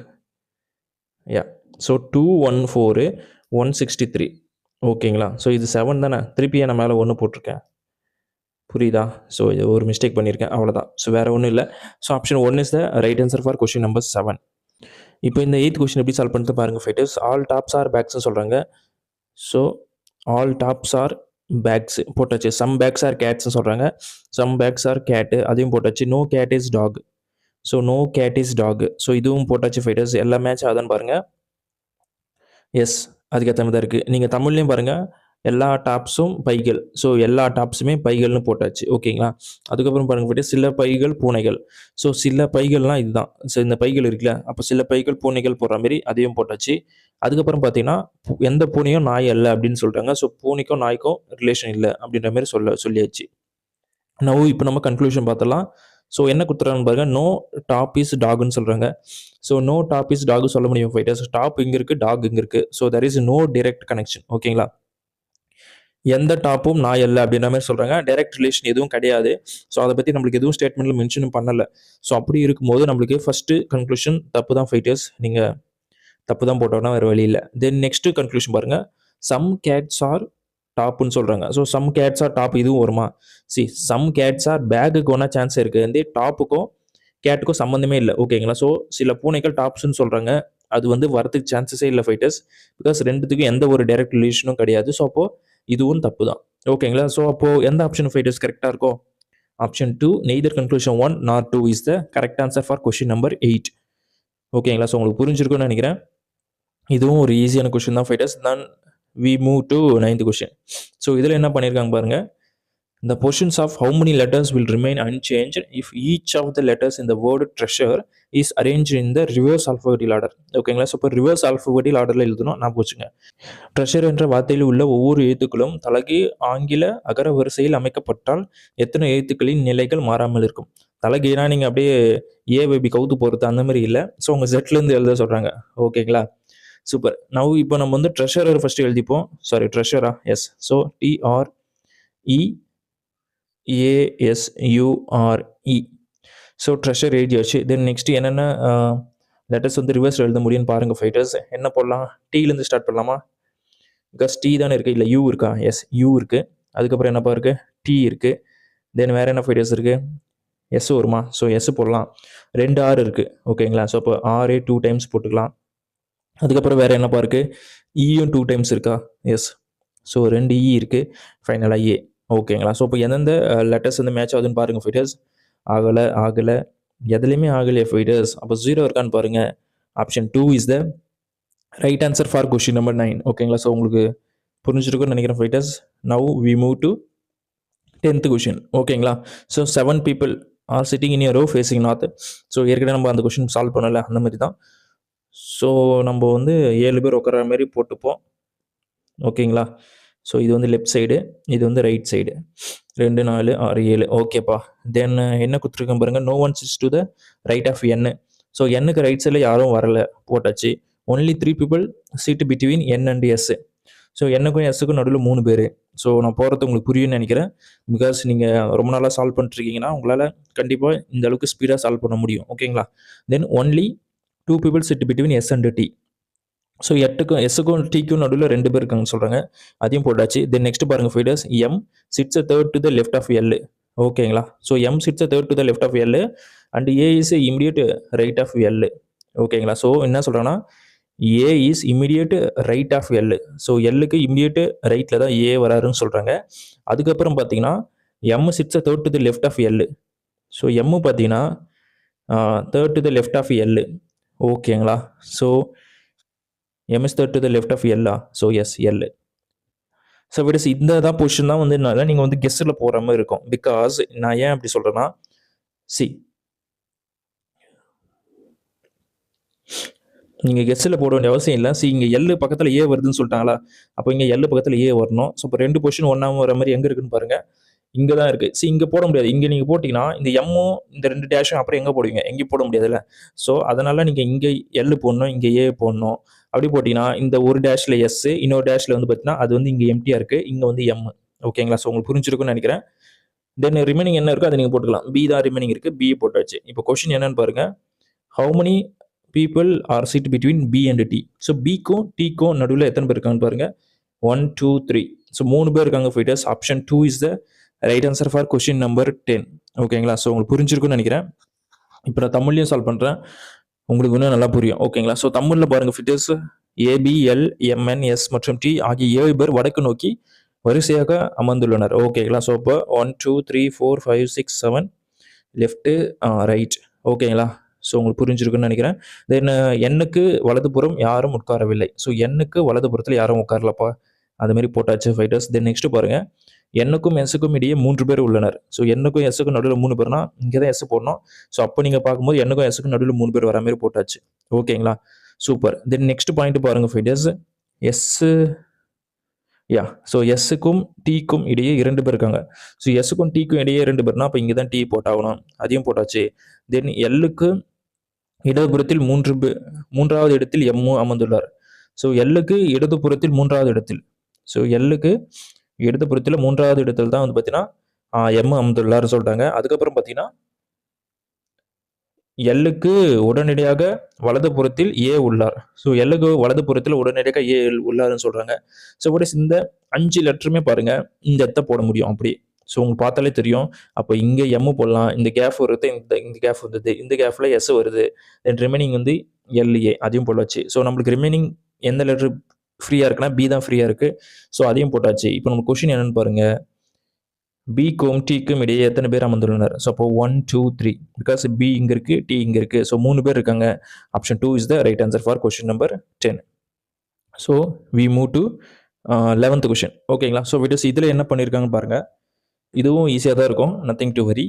யா. ஸோ 214 163 ஓகேங்களா. ஸோ இது 7 தானே, திருப்பி நான் மேலே 1 போட்டிருக்கேன், புரியுதா. ஸோ இது ஒரு மிஸ்டேக் பண்ணியிருக்கேன், அவ்வளோதான். ஸோ வேறு ஒன்றும் இல்லை. So option 1 is the right answer for question number 7. இப்போ இந்த 8th கொஸ்டின் எப்படி சால்வ் பண்ணிட்டு பாருங்கள் ஃபைட்டர்ஸ். ஆல் டாப்ஸ் ஆர் பேக்ஸ்னு சொல்கிறாங்க. So all tops are bags போட்டாச்சு. சம் பேக்ஸ் ஆர் கேட்ஸ்னு சொல்கிறாங்க, சம் பேக்ஸ் ஆர் கேட்டு அதையும் போட்டாச்சு. No cat is dog, so no cat is dog, so இதுவும் போட்டாச்சு ஃபைட்டர்ஸ். எல்லா மேட்ச் ஆகுதான்னு பாருங்கள். எஸ், அதுக்கேற்ற மாதிரி தான் இருக்குது. நீங்கள் தமிழ்லையும் பாருங்கள், எல்லா டாப்ஸும் பைகள், ஸோ எல்லா டாப்ஸுமே பைகள்னு போட்டாச்சு ஓகேங்களா. அதுக்கப்புறம் பாருங்கள் ஃபைட்டர்ஸ், சில பைகள் பூனைகள், ஸோ சில பைகள்லாம் இதுதான். ஸோ இந்த பைகள் இருக்குல்ல, அப்போ சில பைகள் பூனைகள் போடுற மாதிரி அதையும் போட்டாச்சு. அதுக்கப்புறம் பார்த்தீங்கன்னா எந்த பூனையும் நாய் அல்ல அப்படின்னு சொல்கிறாங்க. ஸோ பூனைக்கும் நாய்க்கும் ரிலேஷன் இல்லை அப்படின்ற மாதிரி சொல்லியாச்சு. இப்போ நம்ம கன்க்ளூஷன் பார்த்தலாம். ஸோ என்ன கொடுத்துறாங்கன்னு பாருங்க, நோ டாப் இஸ் டாக்னு சொல்கிறாங்க. So no top is dog சொல்ல முடியும் ஃபைட்டர்ஸ். டாப் இங்கே இருக்குது, டாக் இங்கே இருக்குது. So there is no direct connection ஓகேங்களா. எந்த டாப்பும் நாய் அல்ல அப்படின்ற மாதிரி சொல்கிறாங்க. டைரக்ட் ரிலேஷன் எதுவும் கிடையாது. ஸோ அதை பற்றி நம்மளுக்கு எதுவும் ஸ்டேட்மெண்ட்டில் மென்ஷனும் பண்ணலை. ஸோ அப்படி இருக்கும்போது நம்மளுக்கு ஃபஸ்ட்டு கன்க்ளூஷன் தப்பு தான் ஃபைட்டர்ஸ், நீங்கள் தப்பு தான் போட்டோம்னா வேறு வழி இல்லை. தென் நெக்ஸ்ட்டு கன்க்ளூஷன் பாருங்கள், சம் கேட்ஸ் ஆர் டாப்புன்னு சொல்கிறாங்க. So some cats are top இதுவும் வருமா, சம் கேட்ஸ் ஆர் பேக்குக்கு ஒன்றா சான்ஸ் இருக்குது, வந்து டாப்புக்கும் கேட்டுக்கும் சம்மந்தமே இல்லை ஓகேங்களா. ஸோ சில பூனைகள் டாப்ஸ்ன்னு சொல்கிறாங்க, அது வந்து வரதுக்கு சான்சஸே இல்லை ஃபைட்டர்ஸ், பிகாஸ் ரெண்டுத்துக்கும் எந்த ஒரு டைரக்ட் ரிலேஷனும் கிடையாது. ஸோ அப்போது இதுவும் தப்பு தான் ஓகேங்களா. ஸோ அப்போது எந்த ஆப்ஷன் ஃபைட்டர்ஸ் கரெக்டாக இருக்கும், option 2 neither conclusion 1 nor 2 is the correct answer for question number 8 ஓகேங்களா. ஸோ உங்களுக்கு புரிஞ்சிருக்கும்னு நினைக்கிறேன். இதுவும் ஒரு ஈஸியான கொஸ்டின் தான் fighters. then we move to 9th question. So இதில் என்ன பண்ணியிருக்காங்க பாருங்கள், the portions of how many letters will remain unchanged if each of the letters in the word treasure is arranged in the reverse alphabetical order ஓகேங்களா. So இப்போ reverse alphabetical ஆர்டரில் எழுதணும், நான் போச்சுங்க. ட்ரெஷர் என்ற வார்த்தையில் உள்ள ஒவ்வொரு எழுத்துக்களும் தலகை ஆங்கில அகர வரிசையில் அமைக்கப்பட்டால் எத்தனை எழுத்துக்களின் நிலைகள் மாறாமல் இருக்கும். தலகைனா நீங்கள் அப்படியே ஏ பேபி கவுத்து போகிறது அந்த மாதிரி இல்லை. ஸோ உங்கள் செட்லேருந்து எழுத சொல்கிறாங்க ஓகேங்களா. சூப்பர். நவ் இப்போ நம்ம வந்து ட்ரெஷரர் ஃபஸ்ட்டு எழுதிப்போம், சாரி ட்ரெஷரா, yes. So TREASURE. So treasure எழுதியாச்சு. தென் நெக்ஸ்ட் என்னென்ன லெட்டர்ஸ் வந்து ரிவர்ஸ் எழுத முடியும்னு பாருங்கள் ஃபைட்டர்ஸ். என்ன போடலாம், டீலேருந்து ஸ்டார்ட் பண்ணலாமா, பிகாஸ் டி தானே இருக்குது, இல்லை யூ இருக்கா, எஸ் யூ இருக்குது. அதுக்கப்புறம் என்னப்பா இருக்குது, டி இருக்குது. தென் வேறு என்ன ஃபைட்டர்ஸ் இருக்குது, எஸ் வருமா, ஸோ எஸ் போடலாம். 2 ஆர் இருக்குது ஓகேங்களா. ஸோ அப்போ ஆரே 2 டைம்ஸ் போட்டுக்கலாம். அதுக்கப்புறம் வேறு என்னப்பா இருக்குது, ஈயும் 2 டைம்ஸ் இருக்கா, எஸ். ஸோ 2 இ இருக்குது, ஃபைனலாக ஏ ஓகேங்களா. ஸோ இப்போ எந்தெந்த லெட்டர்ஸ் வந்து மேட்ச் ஆகுதுன்னு பாருங்கள் ஃபைட்டர்ஸ். ஆகலை, எதுலேயுமே ஆகலையே ஃபைட்டர்ஸ். அப்போ 0 இருக்கான்னு பாருங்கள். Option 2 is the right answer for question number 9 ஓகேங்களா. ஸோ உங்களுக்கு புரிஞ்சிருக்குன்னு நினைக்கிறேன் fighters. Now we move to 10th question ஓகேங்களா. So 7 people are sitting in யர் ரோ ஃபேஸிங் நார்த். ஸோ ஏற்கனவே நம்ம அந்த கொஸ்டின் சால்வ் பண்ணல, அந்த மாதிரி தான். ஸோ நம்ம வந்து 7 பேர் உட்கார மாதிரி போட்டுப்போம் ஓகேங்களா. ஸோ இது வந்து லெஃப்ட் சைடு, இது வந்து ரைட் சைடு. 2 4 6 7 ஓகேப்பா. தென் என்ன கொடுத்துருக்கேன் பாருங்கள், no one sits to the right of N. So எண்ணுக்கு ரைட் சைடில் யாரும் வரலை, போட்டாச்சு. Only 3 people seat between N and S. So என்னுக்கும் எஸ்ஸுக்கும் நடுவில் 3 பேர். ஸோ நான் போகிறது உங்களுக்கு புரியும்னு நினைக்கிறேன், பிகாஸ் நீங்கள் ரொம்ப நாளாக சால்வ் பண்ணிட்டுருக்கீங்கன்னா உங்களால் கண்டிப்பாக இந்த அளவுக்கு ஸ்பீடாக சால்வ் பண்ண முடியும் ஓகேங்களா. Then only 2 people sit between S and T. So எஸ்ஸுக்கும் டிக்கும் நடுவில் 2 பேர் இருக்காங்கன்னு சொல்கிறாங்க, அதையும் போட்டாச்சு. தென் நெக்ஸ்ட் பாருங்கள் fighters, M sits third to the left of L ஓகேங்களா. So M sits third to the left of L and A is immediate right of L. ஓகேங்களா. ஸோ என்ன சொல்கிறேன்னா A is immediate right of L. So எல்லுக்கு immediate ரைட்டில் தான் A வராருன்னு சொல்கிறாங்க. அதுக்கப்புறம் பார்த்தீங்கன்னா M sits third to the left of L. So M பார்த்தீங்கன்னா third to the left of L. ஓகேங்களா. So M is third to the left of எல்லா. So S L. ஸோ விடஸ் இந்த தான் பொசிஷன் தான் வந்து நீங்கள் வந்து கெஸ்ஸில் போகிற மாதிரி இருக்கும். பிகாஸ் நான் ஏன் அப்படி சொல்கிறேன்னா சி நீங்கள் கெஸ்ஸில் போட வேண்டிய அவசியம் இல்லை. இங்கே எல் பக்கத்தில் ஏ வருதுன்னு சொல்லிட்டாங்களா, அப்போ இங்கே எல் பக்கத்தில் ஏ வரணும். ஸோ இப்போ 2 பொசிஷன் ஒன்றாமல் வர மாதிரி எங்கே இருக்குன்னு பாருங்கள். இங்கே தான் இருக்குது. இங்கே போட முடியாது. இங்கே நீங்கள் போட்டிங்கன்னா இந்த எம்மும் இந்த 2 டேஷும் அப்புறம் எங்கே போடுவீங்க, எங்கேயும் போட முடியாதுல்ல. ஸோ அதனால் நீங்கள் இங்கே எல் போடணும், இங்கே ஏ போடணும். அப்படி போட்டிங்கன்னா இந்த ஒரு டேஷில் எஸ், இன்னொரு டேஷில் வந்து பார்த்தீங்கன்னா அது வந்து இங்கே எம்டியாக இருக்குது, இங்கே வந்து எம். ஓகேங்களா. ஸோ உங்களுக்கு புரிஞ்சிருக்குன்னு நினைக்கிறேன். தென் ரிமைனிங் என்ன இருக்கோ அதை நீங்கள் போட்டுக்கலாம். பி தான் ரிமைனிங் இருக்குது, பி போட்டாச்சு. இப்போ கொஸ்டின் என்னன்னு பாருங்கள். How many people are sit between B and T. So பிக்கும் டிக்கும் நடுவில் எத்தனை பேர் இருக்காங்கன்னு பாருங்க. 1 2 3. ஸோ 3 பேர் இருக்காங்க fighters. Option 2 is the right answer for question number 10. ஓகேங்களா. ஸோ உங்களுக்கு புரிஞ்சிருக்குன்னு நினைக்கிறேன். இப்போ நான் தமிழ்லையும் சால்வ் பண்ணுறேன், உங்களுக்கு இன்னும் நல்லா புரியும். ஓகேங்களா. ஸோ தமிழில் பாருங்க ஃபிட்டர்ஸ் ஏபிஎல் எம்என்எஸ் மற்றும் டி ஆகிய 7 பேர் வடக்கு நோக்கி வரிசையாக அமர்ந்துள்ளனர். ஓகேங்களா. ஸோ இப்போ 1 2 3 4 5 6 7 லெஃப்ட்டு ரைட். ஓகேங்களா. ஸோ உங்களுக்கு புரிஞ்சிருக்குன்னு நினைக்கிறேன். தென் எண்ணுக்கு வலதுபுறம் யாரும் உட்காரவில்லை. ஸோ எண்ணுக்கு வலதுபுறத்தில் யாரும் உட்காரலப்பா, அதுமாரி போட்டாச்சு ஃபைட்டர்ஸ். தென் நெக்ஸ்ட் பாருங்க, எண்ணுக்கும் எஸ்ஸுக்கும் இடையே 3 பேர் உள்ளனர். ஸோ எண்ணுக்கும் எஸ்ஸுக்கும் நடுவில் 3 பேர்னா இங்கே தான் எஸ் போடணும். ஸோ அப்போ நீங்கள் பார்க்கும்போது எண்ணுக்கும் எஸ்ஸுக்கும் நடுவில் 3 பேர் வர மாதிரி போட்டாச்சு. ஓகேங்களா. சூப்பர். தென் நெக்ஸ்ட் பாயிண்ட் பாருங்க ஃபைட்டர்ஸ், எஸ்ஸு ஸோ எஸ்ஸுக்கும் டீக்கும் இடையே 2 பேர் இருக்காங்க. ஸோ எஸ்ஸுக்கும் டீக்கும் இடையே 2 பேர்னா அப்போ இங்கே தான் டீ போட்டாகணும், அதையும் போட்டாச்சு. தென் எல்லுக்கு இடதுபுறத்தில் 3வது இடத்தில் எம்மு அமர்ந்துள்ளார். ஸோ எல்லுக்கு இடதுபுறத்தில் 3வது இடத்தில், ஸோ எல்லுக்கு இடதுபுறத்தில் 3வது இடத்தில் தான் வந்து பார்த்தீங்கன்னா எம்மு அமர்ந்துள்ளார் சொல்லிட்டாங்க. அதுக்கப்புறம் பார்த்தீங்கன்னா எல்லுக்கு உடனடியாக வலதுபுறத்தில் ஏ உள்ளார். ஸோ எல்லுக்கு வலதுபுறத்தில் உடனடியாக ஏ உள்ளாருன்னு சொல்றாங்க. ஸோ what is இந்த 5 லெட்டருமே பாருங்க இந்த இடத்த போட முடியும் அப்படி. ஸோ உங்களுக்கு பார்த்தாலே தெரியும். அப்போ இங்கே எம்மு போடலாம், இந்த கேஃப் வருது, இந்த கேஃப் வந்தது, இந்த கேஃபில் எஸ் வருது. தென் ரிமைனிங் வந்து எல்ஏ, அதையும் போட்டாச்சு. ஸோ நம்மளுக்கு ரிமைனிங் எந்த லெட்டர் ஃப்ரீயாக இருக்குன்னா பி தான் ஃப்ரீயாக இருக்குது. ஸோ அதையும் போட்டாச்சு. இப்போ நம்ம கொஷின் என்னன்னு பாருங்க, பிக்கும் டிக்கும் இடையே எத்தனை பேர் அமர்ந்துள்ளனர். ஸோ அப்போ 1 2 3, பிகாஸ் பி இங்கே இருக்குது, டி இங்கே இருக்குது. ஸோ 3 பேர் இருக்காங்க. Option 2 is the right answer for question number 10. So we move to 11th question. ஓகேங்களா. ஸோ விட்டஸ் இதில் என்ன பண்ணியிருக்காங்க பாருங்கள். இதுவும் ஈஸியாக தான் இருக்கும், நத்திங் டு வரி.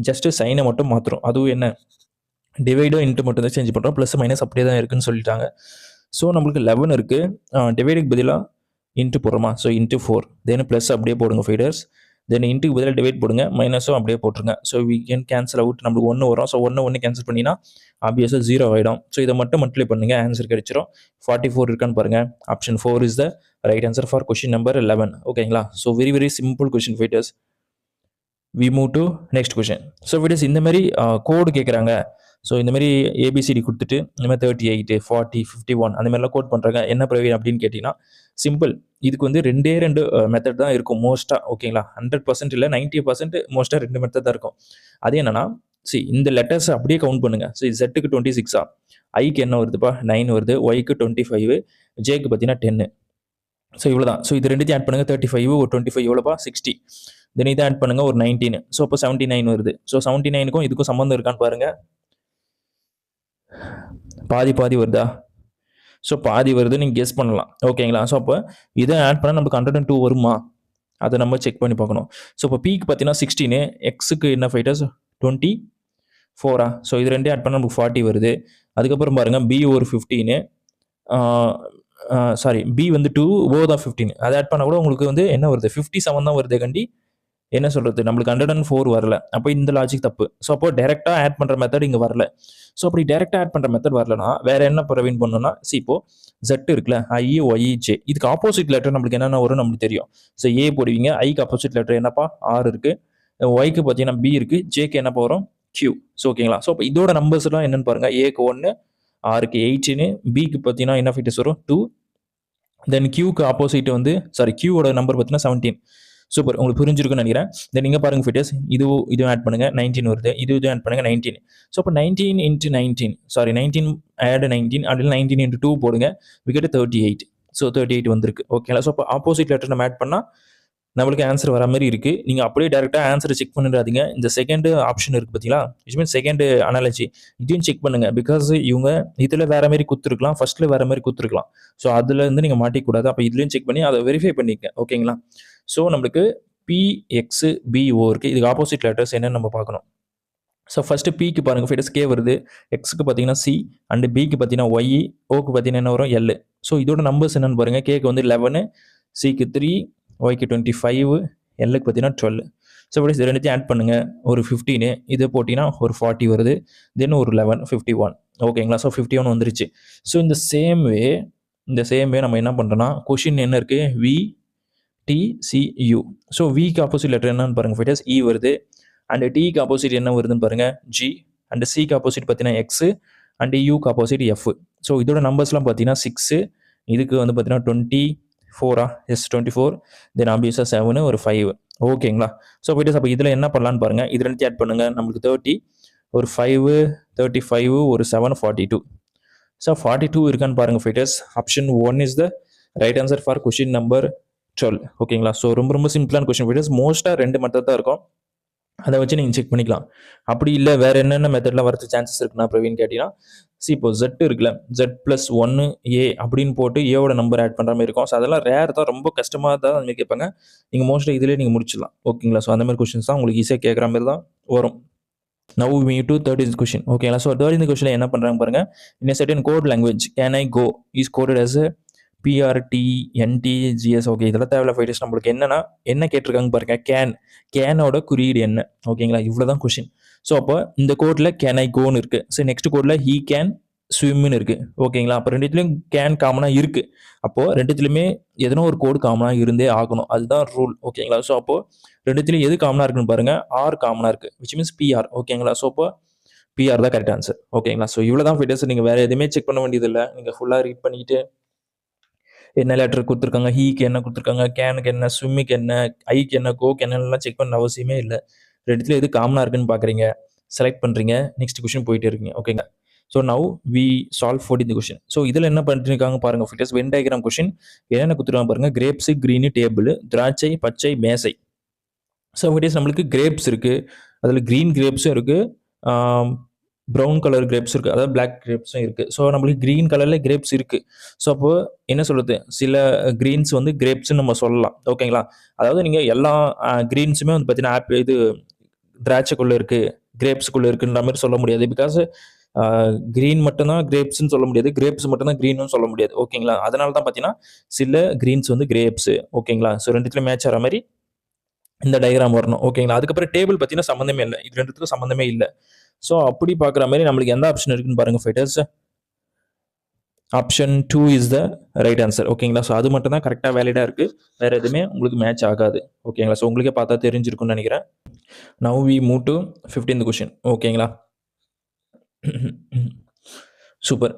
ஜஸ்ட்டு சைனை மட்டும் மாற்றுறோம். அதுவும் என்ன, டிவைடோ இன்ட்டு மட்டும் தான் சேஞ்ச் பண்ணுறோம், ப்ளஸ் மைனஸ் அப்படியே தான் இருக்குன்னு சொல்லிட்டாங்க. ஸோ நம்மளுக்கு 11 இருக்குது, டிவைடுக்கு பதிலாக இன்ட்டு போடுறோமா. ஸோ இன்ட்டு 4, தென் ப்ளஸ் அப்படியே போடுங்க ஃபைடர்ஸ். தென் இன்ட்டுக்கு பதிலாக டிவைட் போடுங்க, மைனஸும் அப்படியே போட்டுருங்க. So we can cancel out, நம்மளுக்கு 1 வரும். ஸோ 1 கேன்சல் பண்ணினா ஆப்வியஸாக 0 ஆகிடும். ஸோ இதை மட்டும் மல்டிப்ளை பண்ணுங்கள், ஆன்சர் கிடைச்சிரும். 44 இருக்கான்னு பாருங்கள். Option 4 is the right answer for question number 11. ஓகேங்களா. So very very simple question fighters. We move to next question. So fighters இந்த மாதிரி கோடு கேட்குறாங்க. ஸோ இந்த மாதிரி ஏபிசிடி கொடுத்துட்டு இந்த மாதிரி 38 40 51 அந்த மாதிரிலாம் கோட் பண்ணுறாங்க. என்ன பிரவீன் அப்படின்னு கேட்டிங்கன்னா சிம்பிள். இதுக்கு வந்து 2 மெத்தட் தான் இருக்கும் மோஸ்ட்டாக. ஓகேங்களா. 100% இல்லை, 90% மோஸ்ட்டாக 2 மெத்தட் தான் இருக்கும். அது என்னன்னா, இந்த லெட்டர்ஸ் அப்படியே கவுண்ட் பண்ணுங்க. ஜெட்டுக்கு 26, ஐக்கு என்ன வருதுப்பா 9 வருது, ஒய்க்கு 25, ஜேக்கு பார்த்தீங்கன்னா 10. ஸோ இவ்வளோ தான். ஸோ இது ரெண்டுத்தையும் ஆட் பண்ணுங்கள், 35 ஒரு 25 எவ்வளோப்பா 60. தென் இதை ஆட் பண்ணுங்கள் ஒரு 19. ஸோ அப்போ 79 வருது. ஸோ 79க்கும் இதுக்கும் சம்மந்தம் இருக்கான்னு பாருங்கள். பாதி வருதா. ஸோ பாதி வருது, நீங்கள் கெஸ் பண்ணலாம். ஓகேங்களா. ஸோ அப்போ இதை ஆட் பண்ணால் நமக்கு 102 வருமா, அதை நம்ம செக் பண்ணி பார்க்கணும். ஸோ இப்போ பிக்கு பார்த்தீங்கன்னா 16, எக்ஸுக்கு என்ன ஃபைட்டர்ஸ் 24. ஸோ இது ரெண்டே ஆட் பண்ணால் நமக்கு 40 வருது. அதுக்கப்புறம் பாருங்கள் பி ஒரு 15, பி வந்து 2, ஓ தான் 15. அதை ஆட் பண்ணால் கூட உங்களுக்கு வந்து என்ன வருது 57 தான் வருது. கண்டி என்ன சொல்கிறது, நம்மளுக்கு 104 வரல. அப்போ இந்த லாஜிக் தப்பு. ஸோ அப்போ டேரெக்டாக ஆட் பண்ணுற மெத்தட் இங்கே வரல. ஸோ அப்படி டேரெக்டாக ஆட் பண்ணுற மெத்தட் வரலன்னா வேறு என்ன பிரவீன் பண்ணணும்னா, இப்போ ஜெட் இருக்குல்ல, ஐ ஒய் ஜே, இதுக்கு ஆப்போசிட் லெட்டர் நம்மளுக்கு என்னென்ன வரும் நம்மளுக்கு தெரியும். ஸோ ஏ போடுவீங்க, ஐக்கு ஆப்போசிட் லெட்டர் என்னப்பா ஆர் இருக்குது, ஒய்க்கு பார்த்தீங்கன்னா பி இருக்குது, ஜேக்கு என்னப்பா வரும் கியூ. ஸோ ஓகேங்களா. ஸோ அப்போ இதோட நம்பர்ஸ்லாம் என்னென்னு பாருங்கள். ஏக்கு 1, ஆருக்கு 18, பிக்கு பார்த்தீங்கன்னா என்ன ஃபைட்டர்ஸ் வரும் 2, தென் கியூக்கு ஆப்போசிட் வந்து கியூவோட நம்பர் பார்த்தீங்கன்னா 17. சூப்பர், உங்களுக்கு புரிஞ்சிருக்குன்னு நினைக்கிறேன். தென் இங்கே பாருங்க ஃபிட்டர்ஸ், இதுவும் ஆட் பண்ணுங்க, 19 வருது. இதுவும் ஆட் பண்ணுங்க, 19. ஸோ இப்போ 19 இன்ட்டு 19, சாரி 19 ஆட் 19 அப்படின்னா 19 இன்ட்டு 2 போடுங்க, விக்கெட் 38. ஸோ 38 வந்திருக்கு. ஓகேங்களா? ஸோ இப்போ ஆப்போசிட் லெட்டர் நம்ம ஆட் பண்ணால் நம்மளுக்கு ஆன்சர் வர மாதிரி இருக்குது. நீங்கள் அப்படியே டேரெக்டாக ஆன்சரை செக் பண்ணிடாதீங்க. இந்த செகண்ட் ஆப்ஷன் இருக்குது பார்த்தீங்களா, விச் மீன் செகண்ட் அனாலஜி, இதையும் செக் பண்ணுங்க. பிகாஸ் இவங்க இதில் வேற மாதிரி குத்துருக்கலாம், ஃபர்ஸ்ட்ல வேற மாதிரி குத்துருக்கலாம். ஸோ அதுல இருந்து நீங்கள் மாட்டிக்கூடாது. அப்போ இதுலையும் செக் பண்ணி அதை வெரிஃபை பண்ணிக்க. ஓகேங்களா? ஸோ நம்மளுக்கு PXBO இருக்குது. இதுக்கு ஆப்போசிட் லெட்டர்ஸ் என்னன்னு நம்ம பார்க்கணும். ஸோ ஃபஸ்ட்டு பிக்கு பாருங்கள் ஃபிட்டஸ் கே வருது, எக்ஸுக்கு பார்த்தீங்கன்னா சி, அண்டு பிக்கு பார்த்தீங்கன்னா ஒய், ஓக்கு பார்த்தீங்கன்னா என்ன வரும் எல். ஸோ இதோட நம்பர்ஸ் என்னன்னு பாருங்கள். கேக்கு வந்து 11, சிக்கு 3, ஒய்க்கு 25, எல்லுக்கு பார்த்தீங்கன்னா 12. ஸோ இப்படி இது ரெண்டுத்தையும் ஆட் பண்ணுங்கள், ஒரு 15. இது போட்டிங்கன்னா ஒரு 40 வருது, தென் ஒரு 11, 51. ஓகேங்களா? ஸோ 51 வந்துருச்சு. ஸோ இந்த சேம் வே நம்ம என்ன பண்ணுறோன்னா, கொஷின் என்ன இருக்குது, VTCU. ஸோ விக்கு ஆப்போசிட் லெட்டர் என்னன்னு பாருங்கள் ஃபிட்டஸ், இ வருது. அண்ட் டிக்கு ஆப்போசிட் என்ன வருதுன்னு பாருங்க, ஜி. அண்ட் சிக்கு ஆப்போசிட் பார்த்தீங்கன்னா எக்ஸ், அண்ட் யூக்கு ஆப்போசிட் எஃப். ஸோ இதோட நம்பர்ஸ்லாம் பார்த்தீங்கன்னா 6, இதுக்கு வந்து பார்த்தீங்கன்னா 24, எஸ் 24, தென் ஆம்பியஸாக 7, ஒரு 5. ஓகேங்களா? ஸோ போயிட்டு அப்போ இதில் என்ன பண்ணலான்னு பாருங்க, இது ரெண்டு ஆட் பண்ணுங்க, நம்மளுக்கு 30, ஒரு 5, 35, ஒரு 7, 42. ஸோ 42 இருக்கான்னு பாருங்க fighters. Option 1 is the right answer for question number 12. ஓகேங்களா? ஸோ ரொம்ப சிம்பிளான கொஸ்டின் ஃபைட்டர்ஸ், மோஸ்ட்டாக 2 மெத்தட் தான் இருக்கும், அதை வச்சு நீங்கள் செக் பண்ணிக்கலாம். அப்படி இல்லை வேறு என்னென்ன மெத்தட்லாம் வரது சான்சஸ் இருக்குன்னா பிரவீன் கேட்டிங்கன்னா, இப்போ ஜெட் இருக்குல்ல, Z+1A அப்படின்னு போட்டு ஏவோட நம்பர் ஆட் பண்ணுற மாதிரி இருக்கும். ஸோ அதெல்லாம் ரேர் தான், ரொம்ப கஷ்டமாக தான் அந்த மாதிரி கேட்பாங்க. நீங்கள் மோஸ்ட்டாக இதிலே நீங்கள் முடிச்சிடலாம். ஓகேங்களா? ஸோ அந்த மாதிரி கொஸ்டின்ஸ் தான் உங்களுக்கு ஈஸியாக கேட்குற மாதிரி தான் வரும். Now me to third is question. ஓகேங்களா? ஸோ தேர்ட் இந்த கொஸ்டினில் என்ன பண்ணுறாங்க பாருங்க, in certain code language can I go is coded as PRTNTGS. Okay, இதெல்லாம் தேவையில்ல ஃபைட்டர்ஸ். நம்மளுக்கு என்ன கேட்டிருக்காங்க பாருங்க, கேனோட குறியீடு என்ன. ஓகேங்களா? இவ்வளோதான் கொஸ்டின். ஸோ அப்போ இந்த கோட்ல கேன் ஐ கோன்னு இருக்கு. ஸோ நெக்ஸ்ட் கோட்ல ஹீ கேன் ஸ்விம்னு இருக்கு. ஓகேங்களா? அப்போ ரெண்டுத்துலையும் கேன் காமனாக இருக்கு. அப்போ ரெண்டுத்துலையுமே எதனா ஒரு கோடு காமனாக இருந்தே ஆகணும், அதுதான் ரூல். ஓகேங்களா? ஸோ அப்போ ரெண்டுத்துலையும் எது காமனாக இருக்குன்னு பாருங்க, ஆர் காமனாக இருக்கு, விச் மீன்ஸ் PR. ஓகேங்களா? ஸோ அப்போ PR தான் கரெக்ட் ஆன்சர். ஓகேங்களா? ஸோ இவ்வளோதான் ஃபைட்டர்ஸ். நீங்கள் வேற எதுவுமே செக் பண்ண வேண்டியதில்லை. நீங்கள் ஃபுல்லாக ரீட் பண்ணிட்டு என்ன லெட்டர் கொடுத்துருக்காங்க, ஹீக்கு என்ன கொடுத்துருக்காங்க, கேனுக்கு என்ன, ஸ்விம்முக்கு என்ன, ஐக்கு என்ன, கோக்கு என்னெல்லாம் செக் பண்ண அவசியமே இல்லை. ரெண்டுத்துல எது காமனாக இருக்குன்னு பார்க்குறீங்க, செலக்ட் பண்ணுறீங்க, நெக்ஸ்ட் கொஸ்டின் போயிட்டே இருக்கீங்க. ஓகேங்க? So now we solve for இந்த கொஸ்டின். ஸோ இதில் என்ன பண்ணிருக்காங்க பாருங்க ஃபிட்டர்ஸ், வென் டயக்ராம் கொஸ்டின் என்னென்ன கொடுத்துருக்காங்க பாருங்க, கிரேப்ஸ், கிரீனு, டேபிள், திராட்சை, பச்சை, மேசை. ஸோ ஃபிட்டர்ஸ் நம்மளுக்கு கிரேப்ஸ் இருக்குது, அதில் க்ரீன் கிரேப்ஸும் இருக்குது, ப்ரௌன் கலர் கிரேப்ஸ் இருக்குது, அதாவது பிளாக் கிரேப்ஸும் இருக்குது. ஸோ நம்மளுக்கு க்ரீன் கலரில் கிரேப்ஸ் இருக்குது. ஸோ அப்போ என்ன சொல்கிறது, சில க்ரீன்ஸ் வந்து கிரேப்ஸ்ன்னு நம்ம சொல்லலாம். ஓகேங்களா? அதாவது நீங்கள் எல்லா க்ரீன்ஸுமே வந்து பார்த்தீங்கன்னா இது திராட்சைக்குள்ளே இருக்குது, கிரேப்ஸுக்குள்ளே இருக்குன்ற மாதிரி சொல்ல முடியாது. பிகாஸ் க்ரீன் மட்டும்தான் கிரேப்ஸ்ன்னு சொல்ல முடியாது, கிரேப்ஸ் மட்டும்தான் க்ரீன்னு சொல்ல முடியாது. ஓகேங்களா? அதனால தான் பார்த்தீங்கன்னா சில க்ரீன்ஸ் வந்து கிரேப்ஸு. ஓகேங்களா? ஸோ ரெண்டுத்துலையும் மேட்ச் ஆகிற மாதிரி இந்த டயக்ராம் வரணும். ஓகேங்களா? அதுக்கப்புறம் டேபிள் பார்த்தீங்கன்னா சம்மந்தமே இல்லை, இது ரெண்டுத்துக்கும் சம்மந்தமே இல்லை. ஸோ அப்படி பார்க்குற மாதிரி நம்மளுக்கு எந்த ஆப்ஷன் இருக்குன்னு பாருங்க fighters. Option 2 is the right answer. ஓகேங்களா? ஸோ அது மட்டும் தான் கரெக்டாக வேலிடாக இருக்குது, வேறு எதுவுமே உங்களுக்கு மேட்ச் ஆகாது. ஓகேங்களா? ஸோ உங்களுக்கே பார்த்தா தெரிஞ்சிருக்குன்னு நினைக்கிறேன். Now we move to 15th question. ஓகேங்களா? சூப்பர்.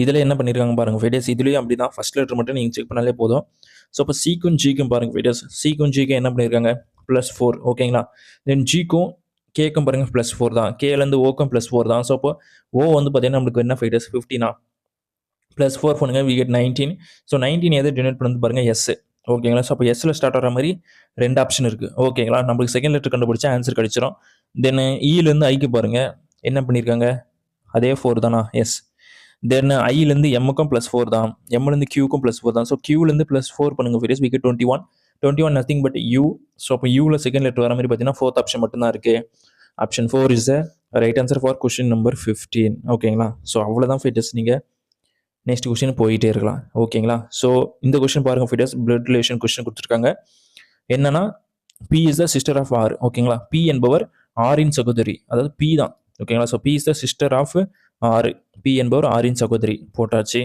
இதில் என்ன பண்ணியிருக்காங்க பாருங்க ஃபைட்டர்ஸ், இதுலேயும் அப்படி தான், ஃபர்ஸ்ட் லெட்டர் மட்டும் நீங்கள் செக் பண்ணாலே போதும். ஸோ இப்போ சிக்கும் ஜிக்கும் பாருங்க ஃபைட்டர்ஸ், சிக்கும் ஜிக்கும் என்ன பண்ணியிருக்காங்க, +4. ஓகேங்களா? தென் ஜிக்கும் கேக்கும் பாருங்க +4 தான், கேலேருந்து ஓக்கும் +4 தான். ஸோ அப்போ ஓ வந்து பார்த்தீங்கன்னா நம்மளுக்கு என்ன ஃபைட்டர்ஸ் 15 +4 பண்ணுங்க, வி கெட் 19. ஸோ 19 எதை டினோட் பண்ணது பாருங்க, எஸ். ஓகேங்களா? ஸோ அப்போ எஸ்ல ஸ்டார்ட் ஆகிற மாதிரி 2 ஆப்ஷன் இருக்குது. ஓகேங்களா? நம்மளுக்கு செகண்ட் லெட்டர் கண்டுபிடிச்சா ஆன்சர் கிடைச்சிரும். தென் இலேருந்து ஐக்கு பாருங்க என்ன பண்ணியிருக்காங்க, அதே 4 தானா, எஸ். தென் ஐலேருந்து எம்முக்கும் +4 தான், எம்லேருந்து கியூக்கும் +4 தான். ஸோ கியூலேருந்து +4 பண்ணுங்க fighters, we get 21 nothing but U. So அப்போ யூவில் செகண்ட் லெட்டர் வர மாதிரி பார்த்தீங்கன்னா 4th ஆப்ஷன் மட்டும்தான் இருக்குது. Option 4 is the right answer for question number 15. ஓகேங்களா? ஸோ அவ்வளோதான் ஃபைட்டர்ஸ், நீங்கள் நெக்ஸ்ட் கொஸ்டின் போயிட்டே இருக்கலாம். ஓகேங்களா? ஸோ இந்த கொஸ்டின் பாருங்க ஃபைட்டர்ஸ், பிளட் ரிலேஷன் கொஸ்டின் கொடுத்துருக்காங்க. என்னன்னா P is the sister of R. ஓகேங்களா? பி என்பவர் ஆரின் சகோதரி, அதாவது பி தான். ஓகேங்களா? So P is the sister of R, P என்பவர் ஆரின் சகோதரி போட்டாச்சு.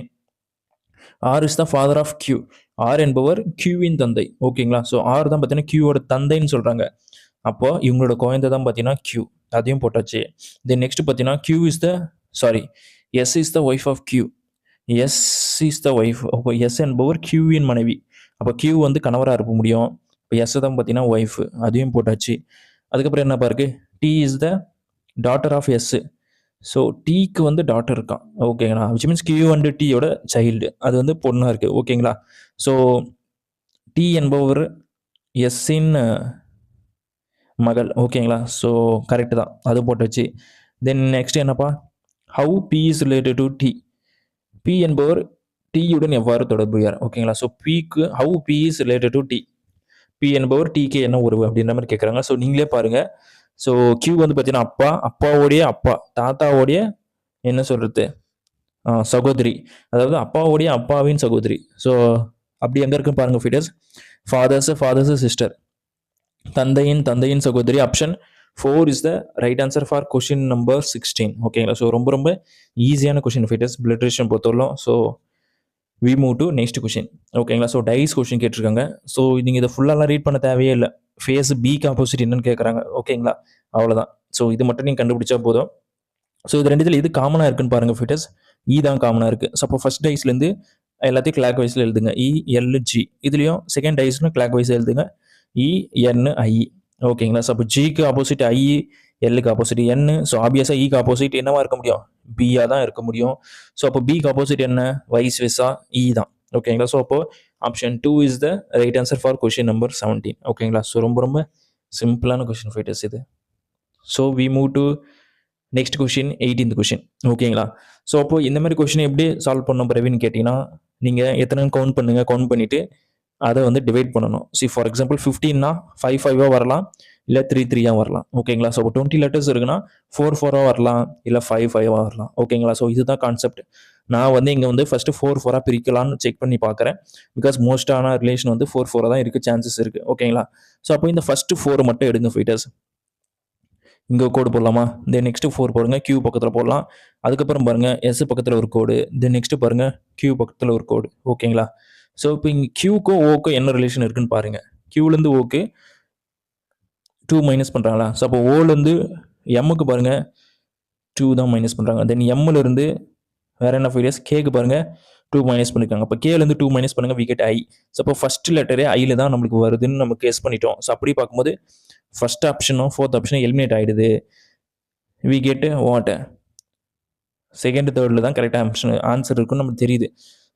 R is the father of Q, R என்பவர் கியூவின் தந்தை. ஓகேங்களா? ஸோ ஆர் தான் பார்த்தீங்கன்னா கியூவோட தந்தைன்னு சொல்கிறாங்க. அப்போ இவங்களோட குழந்தை தான் பார்த்தீங்கன்னா கியூ, அதையும் போட்டாச்சு. தென் நெக்ஸ்ட் பார்த்தீங்கன்னா Q is the S is the wife of Q, S is the wife. S என்பவர் கியூவின் மனைவி. அப்போ கியூ வந்து கணவராக இருக்க முடியும், இப்போ எஸ் தான் பார்த்தீங்கன்னா ஒய்ஃபு, அதையும் போட்டாச்சு. அதுக்கப்புறம் என்னப்பா இருக்குது, T is the daughter of S. So டீக்கு வந்து டாட்டர் இருக்கான், ஓகேங்களா, விச் மீன்ஸ் கியூ அண்ட் டீயோட சைல்டு, அது வந்து பொண்ணாக இருக்குது, ஓகேங்களா. ஸோ டி என்பவர் எஸ்ஸின் மகள், ஓகேங்களா. ஸோ கரெக்டு தான், அது போட்டாச்சு. தென் நெக்ஸ்ட் என்னப்பா, how P is related to D. P என்பவர் டியுடன் எவ்வாறு தொடர்புகிறார், ஓகேங்களா. ஸோ பிக்கு how P is related to D. P என்பவர் டிக்கு என்ன உறவு அப்படின்ற மாதிரி கேட்குறாங்க. ஸோ நீங்களே பாருங்க. ஸோ கியூ வந்து பார்த்தீங்கன்னா அப்பா, அப்பாவோடைய அப்பா, தாத்தாவோடைய என்ன சொல்றது சகோதரி, அதாவது அப்பாவோடைய அப்பாவின் சகோதரி. ஸோ அப்படி எங்க இருக்குன்னு பாருங்க ஃபீட்டர்ஸ். ஃபாதர்ஸ் சிஸ்டர், தந்தையின் தந்தையின் சகோதரி. Option 4 is the right answer for question number 16, ஓகேங்களா. ஸோ ரொம்ப ரொம்ப ஈஸியான கொஷின் ஃபீட்டர்ஸ் பிளட் ரிலேஷன் பொறுத்தவரைக்கும். So we move to next question, ஓகேங்களா. ஸோ டைஸ் கொஷின் கேட்டிருக்காங்க. ஸோ நீங்கள் இதை ஃபுல்லாலாம் ரீட் பண்ண தேவையே இல்லை. ஃபேஸ் பிக்கு ஆப்போசிட் என்னன்னு கேட்குறாங்க, ஓகேங்களா. அவ்வளோதான். ஸோ இது மட்டும் நீங்கள் கண்டுபிடிச்சா போதும். ஸோ இது ரெண்டுத்தில் எது காமனாக இருக்குன்னு பாருங்க ஃபீட்டர்ஸ். இ தான் காமனாக இருக்குது. ஸோ அப்போ ஃபர்ஸ்ட் டைஸ்லேருந்து எல்லாத்தையும் கிளாக் வைஸில் எழுதுங்க. E L G. இதுலேயும் செகண்ட் டைஸ்னு கிளாக் வைஸ் எழுதுங்க. இ என் ஐ, ஓகேங்களா. ஸோ அப்போ ஜிக்கு ஆப்போசிட் ஐ, எல்லுக்கு ஆப்போசிட் என். ஸோ ஆப்வியஸாக இக்கு ஆப்போசிட் என்னவா இருக்க முடியும், பியா தான் இருக்க முடியும். ஸோ அப்போ பிக்கு ஆப்போசிட் என்ன, வைஸ் வெஸா இ தான், ஓகேங்களா. ஸோ அப்போ option 2 is the right answer for question number 17, ஓகேங்களா. ஸோ ரொம்ப ரொம்ப சிம்பிளான கொஷின் ஃபைட்டர்ஸ் இது. So we move to next question, 18th question, ஓகேங்களா. ஸோ அப்போ இந்த மாதிரி கொஷின் எப்படி சால்வ் பண்ணணும் பிரவீன் கேட்டிங்கன்னா, நீங்கள் எத்தனை கவுண்ட் பண்ணுங்க, கவுண்ட் பண்ணிவிட்டு அதை வந்து டிவைட் பண்ணணும். ஃபார் எக்ஸாம்பிள் 15னா 5 5 வரலாம், இல்லை 3 3 வரலாம், ஓகேங்களா. ஸோ 20 லெட்டர்ஸ் இருக்குன்னா 4 4 வரலாம், இல்லை 5 5 வரலாம், ஓகேங்களா. ஸோ இதுதான் கான்செப்ட். நான் வந்து இங்கே வந்து ஃபஸ்ட்டு 4 4 பிரிக்கலாம்னு செக் பண்ணி பார்க்குறேன். பிகாஸ் மோஸ்டான ரிலேஷன் வந்து 4 4 தான் இருக்குது, சான்சஸ் இருக்குது, ஓகேங்களா. ஸோ அப்போ இந்த ஃபஸ்ட்டு 4 மட்டும் எடுங்க ஃபைட்டர்ஸ். இங்கே கோடு போடலாமா, தென் நெக்ஸ்ட் 4 போடுங்க, கியூ பக்கத்தில் போடலாம். அதுக்கப்புறம் பாருங்க எஸ் பக்கத்தில் ஒரு கோடு, தென் நெக்ஸ்ட் பாருங்க கியூ பக்கத்தில் ஒரு கோடு, ஓகேங்களா. ஸோ இப்போ இங்கே கியூக்கோ ஓக்கோ என்ன ரிலேஷன் இருக்குன்னு பாருங்க. கியூலேருந்து ஓக்கு 2 மைனஸ் பண்ணுறாங்களா. ஸோ அப்போ ஓலேருந்து எம்முக்கு பாருங்க 2 தான் மைனஸ் பண்ணுறாங்க. தென் எம்மிலிருந்து வேற என்ன ஃபைரியஸ், கேக்கு பாருங்க 2 மைனஸ் பண்ணிருக்காங்க. அப்போ கேலேருந்து 2 மைனஸ் பண்ணுங்க, வி கெட் ஐ. ஸோ அப்போ ஃபர்ஸ்ட் லெட்டரே ஐயில் தான் நம்மளுக்கு வருதுன்னு நம்ம கெஸ் பண்ணிட்டோம். ஸோ அப்படி பார்க்கும்போது ஃபர்ஸ்ட் ஆப்ஷனும் ஃபோர்த் ஆப்ஷனும் எலிமினேட் ஆகிடுது. வி கெட் வாட், செகண்ட் தேர்டில் தான் கரெக்டாக ஆன்சர் இருக்குன்னு நம்மளுக்கு தெரியுது.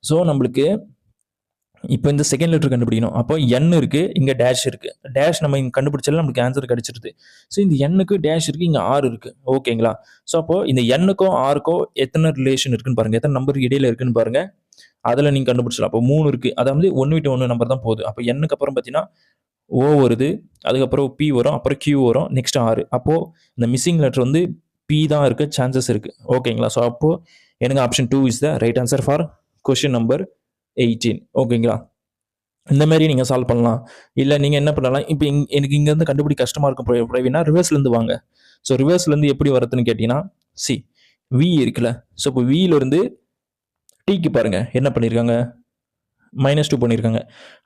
ஸோ நம்மளுக்கு இப்போ இந்த செகண்ட் லெட்டர் கண்டுபிடிக்கணும். அப்போ என் இருக்குது, இங்கே டேஷ் இருக்குது. டேஷ் நம்ம இங்கே கண்டுபிடிச்சாலும் நம்மளுக்கு ஆன்சர் கிடச்சிருது. ஸோ இந்த எண்ணுக்கு டேஷ் இருக்குது, இங்கே ஆர் இருக்குது, ஓகேங்களா. ஸோ அப்போ இந்த எண்ணுக்கும் ஆருக்கும் எத்தனை ரிலேஷன் இருக்குன்னு பாருங்கள், எத்தனை நம்பர் இடையில இருக்குன்னு பாருங்கள். அதில் நீங்கள் கண்டுபிடிச்சலாம். அப்போ 3 இருக்குது, அதாவது 1 விட்டு 1 நம்பர் தான் போகுது. அப்போ எண்ணுக்கு அப்புறம் பார்த்தீங்கன்னா ஓ வருது, அதுக்கப்புறம் பி வரும், அப்புறம் கியூ வரும், நெக்ஸ்ட் ஆர். அப்போது இந்த மிஸ்ஸிங் லெட்டர் வந்து பி தான் இருக்க சான்சஸ் இருக்குது, ஓகேங்களா. ஸோ அப்போது எனக்கு option 2 is the right answer for question number 18, ஓகேங்களா. இந்த மாதிரி நீங்கள் சால்வ் பண்ணலாம். இல்லை நீங்கள் என்ன பண்ணலாம், இப்போ எனக்கு இங்கேருந்து கண்டுபிடி கஷ்டமாக இருக்கும் பிரவீனா, ரிவர்ஸ்லேருந்து வாங்க. ஸோ ரிவர்ஸ்லேருந்து எப்படி வரதுன்னு கேட்டிங்கன்னா, சி வி இருக்குல்ல. ஸோ இப்போ வியிலேருந்து டிக்கு பாருங்க என்ன பண்ணியிருக்காங்க, -2 பண்ணியிருக்காங்க.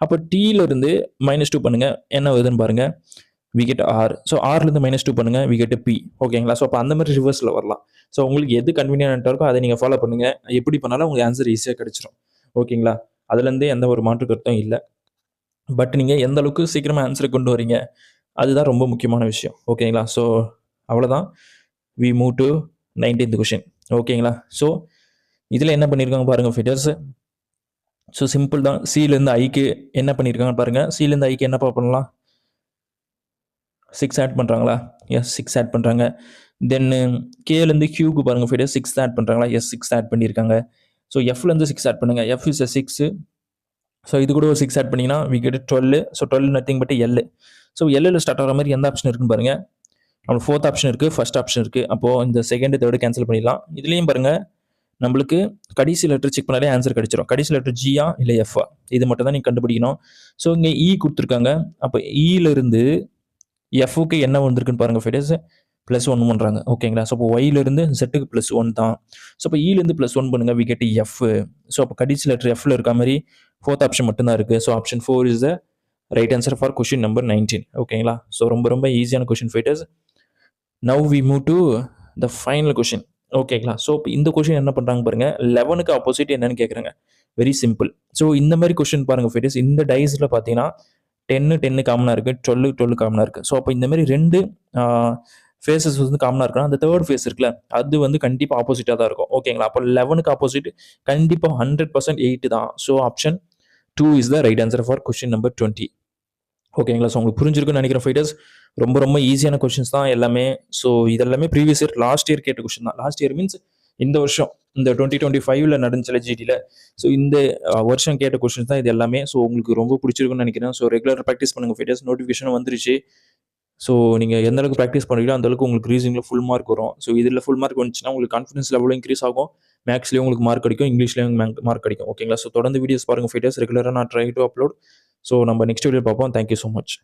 அப்போ டீலேருந்து -2 பண்ணுங்க, என்ன வருதுன்னு பாருங்க, வி கெட் ஆர். ஸோ ஆர்லேருந்து -2 பண்ணுங்க, வி கெட் பி, ஓகேங்களா. ஸோ அப்போ அந்த மாதிரி ரிவர்ஸில் வரலாம். ஸோ உங்களுக்கு எது கன்வீனியன்ட்டாக இருக்கோ அதை நீங்கள் ஃபாலோ பண்ணுங்க. எப்படி பண்ணாலும் உங்களுக்கு ஆன்சர் ஈஸியாக கிடைச்சிரும், ஓகேங்களா. அதுலேருந்து எந்த ஒரு மாற்று கருத்தும் இல்லை. பட் நீங்கள் எந்த அளவுக்கு சீக்கிரமாக ஆன்சரை கொண்டு வரீங்க, அதுதான் ரொம்ப முக்கியமான விஷயம், ஓகேங்களா. ஸோ அவ்வளோதான். We move to 19th question, ஓகேங்களா. ஸோ இதில் என்ன பண்ணியிருக்காங்க பாருங்கள் ஃபிட்டர்ஸ். ஸோ சிம்பிள் தான். சிலேருந்து ஐக்கு என்ன பண்ணியிருக்காங்கன்னு பாருங்கள். சிலேருந்து ஐக்கு என்னப்பா பண்ணலாம், 6 ஆட் பண்ணுறாங்களா, எஸ் 6 ஆட் பண்ணுறாங்க. தென்னு கேலேருந்து கியூக்கு பாருங்கள் ஃபிட்டர்ஸ், 6 ஆட் பண்ணுறாங்களா, எஸ் 6 ஆட் பண்ணியிருக்காங்க. ஸோ எஃப்லேருந்து 6 ஆட் பண்ணுங்கள், எஃப் இஸ் 6. ஸோ இது கூட ஒரு 6 ஆட் பண்ணிங்கன்னா we get 12. So 12 nothing but L. So எல்லில் ஸ்டார்ட் ஆகிற மாதிரி எந்த ஆப்ஷன் இருக்குன்னு பாருங்கள். நம்மளுக்கு ஃபோர்த் ஆப்ஷன் இருக்குது, ஃபர்ஸ்ட் ஆப்ஷன் இருக்குது. அப்போது இந்த செகண்ட் தேர்டு கேன்சல் பண்ணிடலாம். இதுலேயும் பாருங்கள் நம்மளுக்கு கடைசி லெட்டர் செக் பண்ணாலே ஆன்சர் கிடைச்சிடும். கடைசி லெட்டர் ஜியா இல்லை எஃப்ஆ, இது மட்டும் தான் நீங்கள் கண்டுபிடிக்கணும். ஸோ இங்கே இ கொடுத்துருக்காங்க. அப்போ இலேருந்து எஃப்க்கு என்ன வந்திருக்குன்னு பாருங்கள் ஃபிட்டர்ஸ், +1 பண்ணுறாங்க, ஓகேங்களா. ஸோ இப்போ ஒய்லேருந்து செட்டுக்கு +1 தான். ஸோ இப்போ இலேருந்து +1 பண்ணுங்க, வி கெட் எஃப். ஸோ அப்போ கடைசி லெட்டர் எஃப்ல இருக்க மாதிரி ஃபோர்த் ஆப்ஷன் மட்டும்தான் இருக்குது. So option 4 is the right answer for question number 19, ஓகேங்களா. ஸோ ரொம்ப ரொம்ப ஈஸியான question fighters. Now we move to the final question, ஓகேங்களா. ஸோ இப்போ இந்த கொஷின் என்ன பண்ணுறாங்க பாருங்கள், 11க்கு ஆப்போசிட் என்னன்னு கேட்குறாங்க. Very simple. ஸோ இந்த மாதிரி கொஷின் பாருங்கள் ஃபைட்டர்ஸ், இந்த டைஸில் பார்த்தீங்கன்னா 10 காமனாக இருக்குது, 12 காமனாக இருக்குது. ஸோ அப்போ இந்த மாதிரி 2 ஃபேஸஸ் வந்து காமனாக இருக்குன்னா அந்த தேர்ட் ஃபேஸ் இருக்குல்ல, அது வந்து கண்டிப்பாக ஆப்போசிட்டாக தான் இருக்கும். ஓகேங்களா? அப்போ 11க்கு ஆப்போசிட் கண்டிப்பாக 100% 8 தான். So option 2 is the right answer for question number 20. ஓகேங்களா? ஸோ உங்களுக்கு புரிஞ்சிருக்குன்னு நினைக்கிறேன் ஃபைட்டர்ஸ். ரொம்ப ரொம்ப ஈஸியான கொஸ்டின்ஸ் தான் எல்லாமே. ஸோ இதெல்லாமே ப்ரீவியஸ் இயர் லாஸ்ட் இயர் கேட்ட கொஸ்டின் தான். லாஸ்ட் இயர் மீன்ஸ் இந்த வருஷம், இந்த 2025ல நடந்துச்சுல ஜிடியில். ஸோ இந்த வருஷம் கேட்ட கொஸ்டின்ஸ் தான் இது எல்லாமே. ஸோ உங்களுக்கு ரொம்ப பிடிச்சிருக்குன்னு நினைக்கிறேன். ஸோ ரெகுலர் ப்ராக்டிஸ் பண்ணுங்கள் ஃபைட்டர்ஸ். நோட்டிஃபிகேஷன் வந்துருச்சு. ஸோ நீங்கள் எந்த அளவுக்கு ப்ராக்டிஸ் பண்ணுறீங்களோ அந்த அளவுக்கு உங்களுக்கு ரீசனிங்கில் ஃபுல் மார்க் வரும். ஸோ இதில் ஃபுல் மார்க் வந்துச்சுன்னா உங்களுக்கு கான்ஃபிடன்ஸ் லெவலும் இன்க்ரீஸ் ஆகும். மேக்ஸ்லேயும் உங்களுக்கு மார்க் கிடைக்கும், இங்கிலீஷ்லேயும் மார்க் கிடைக்கும். ஓகேங்களா? ஸோ தொடர்ந்து வீடியோஸ் பாருங்கள் ஃபைட்டர்ஸ். ரெகுலராக நான் ட்ரை டு அப்லோட். ஸோ நம்ம நெக்ஸ்ட் வீடியோ பார்ப்போம். Thank you so much.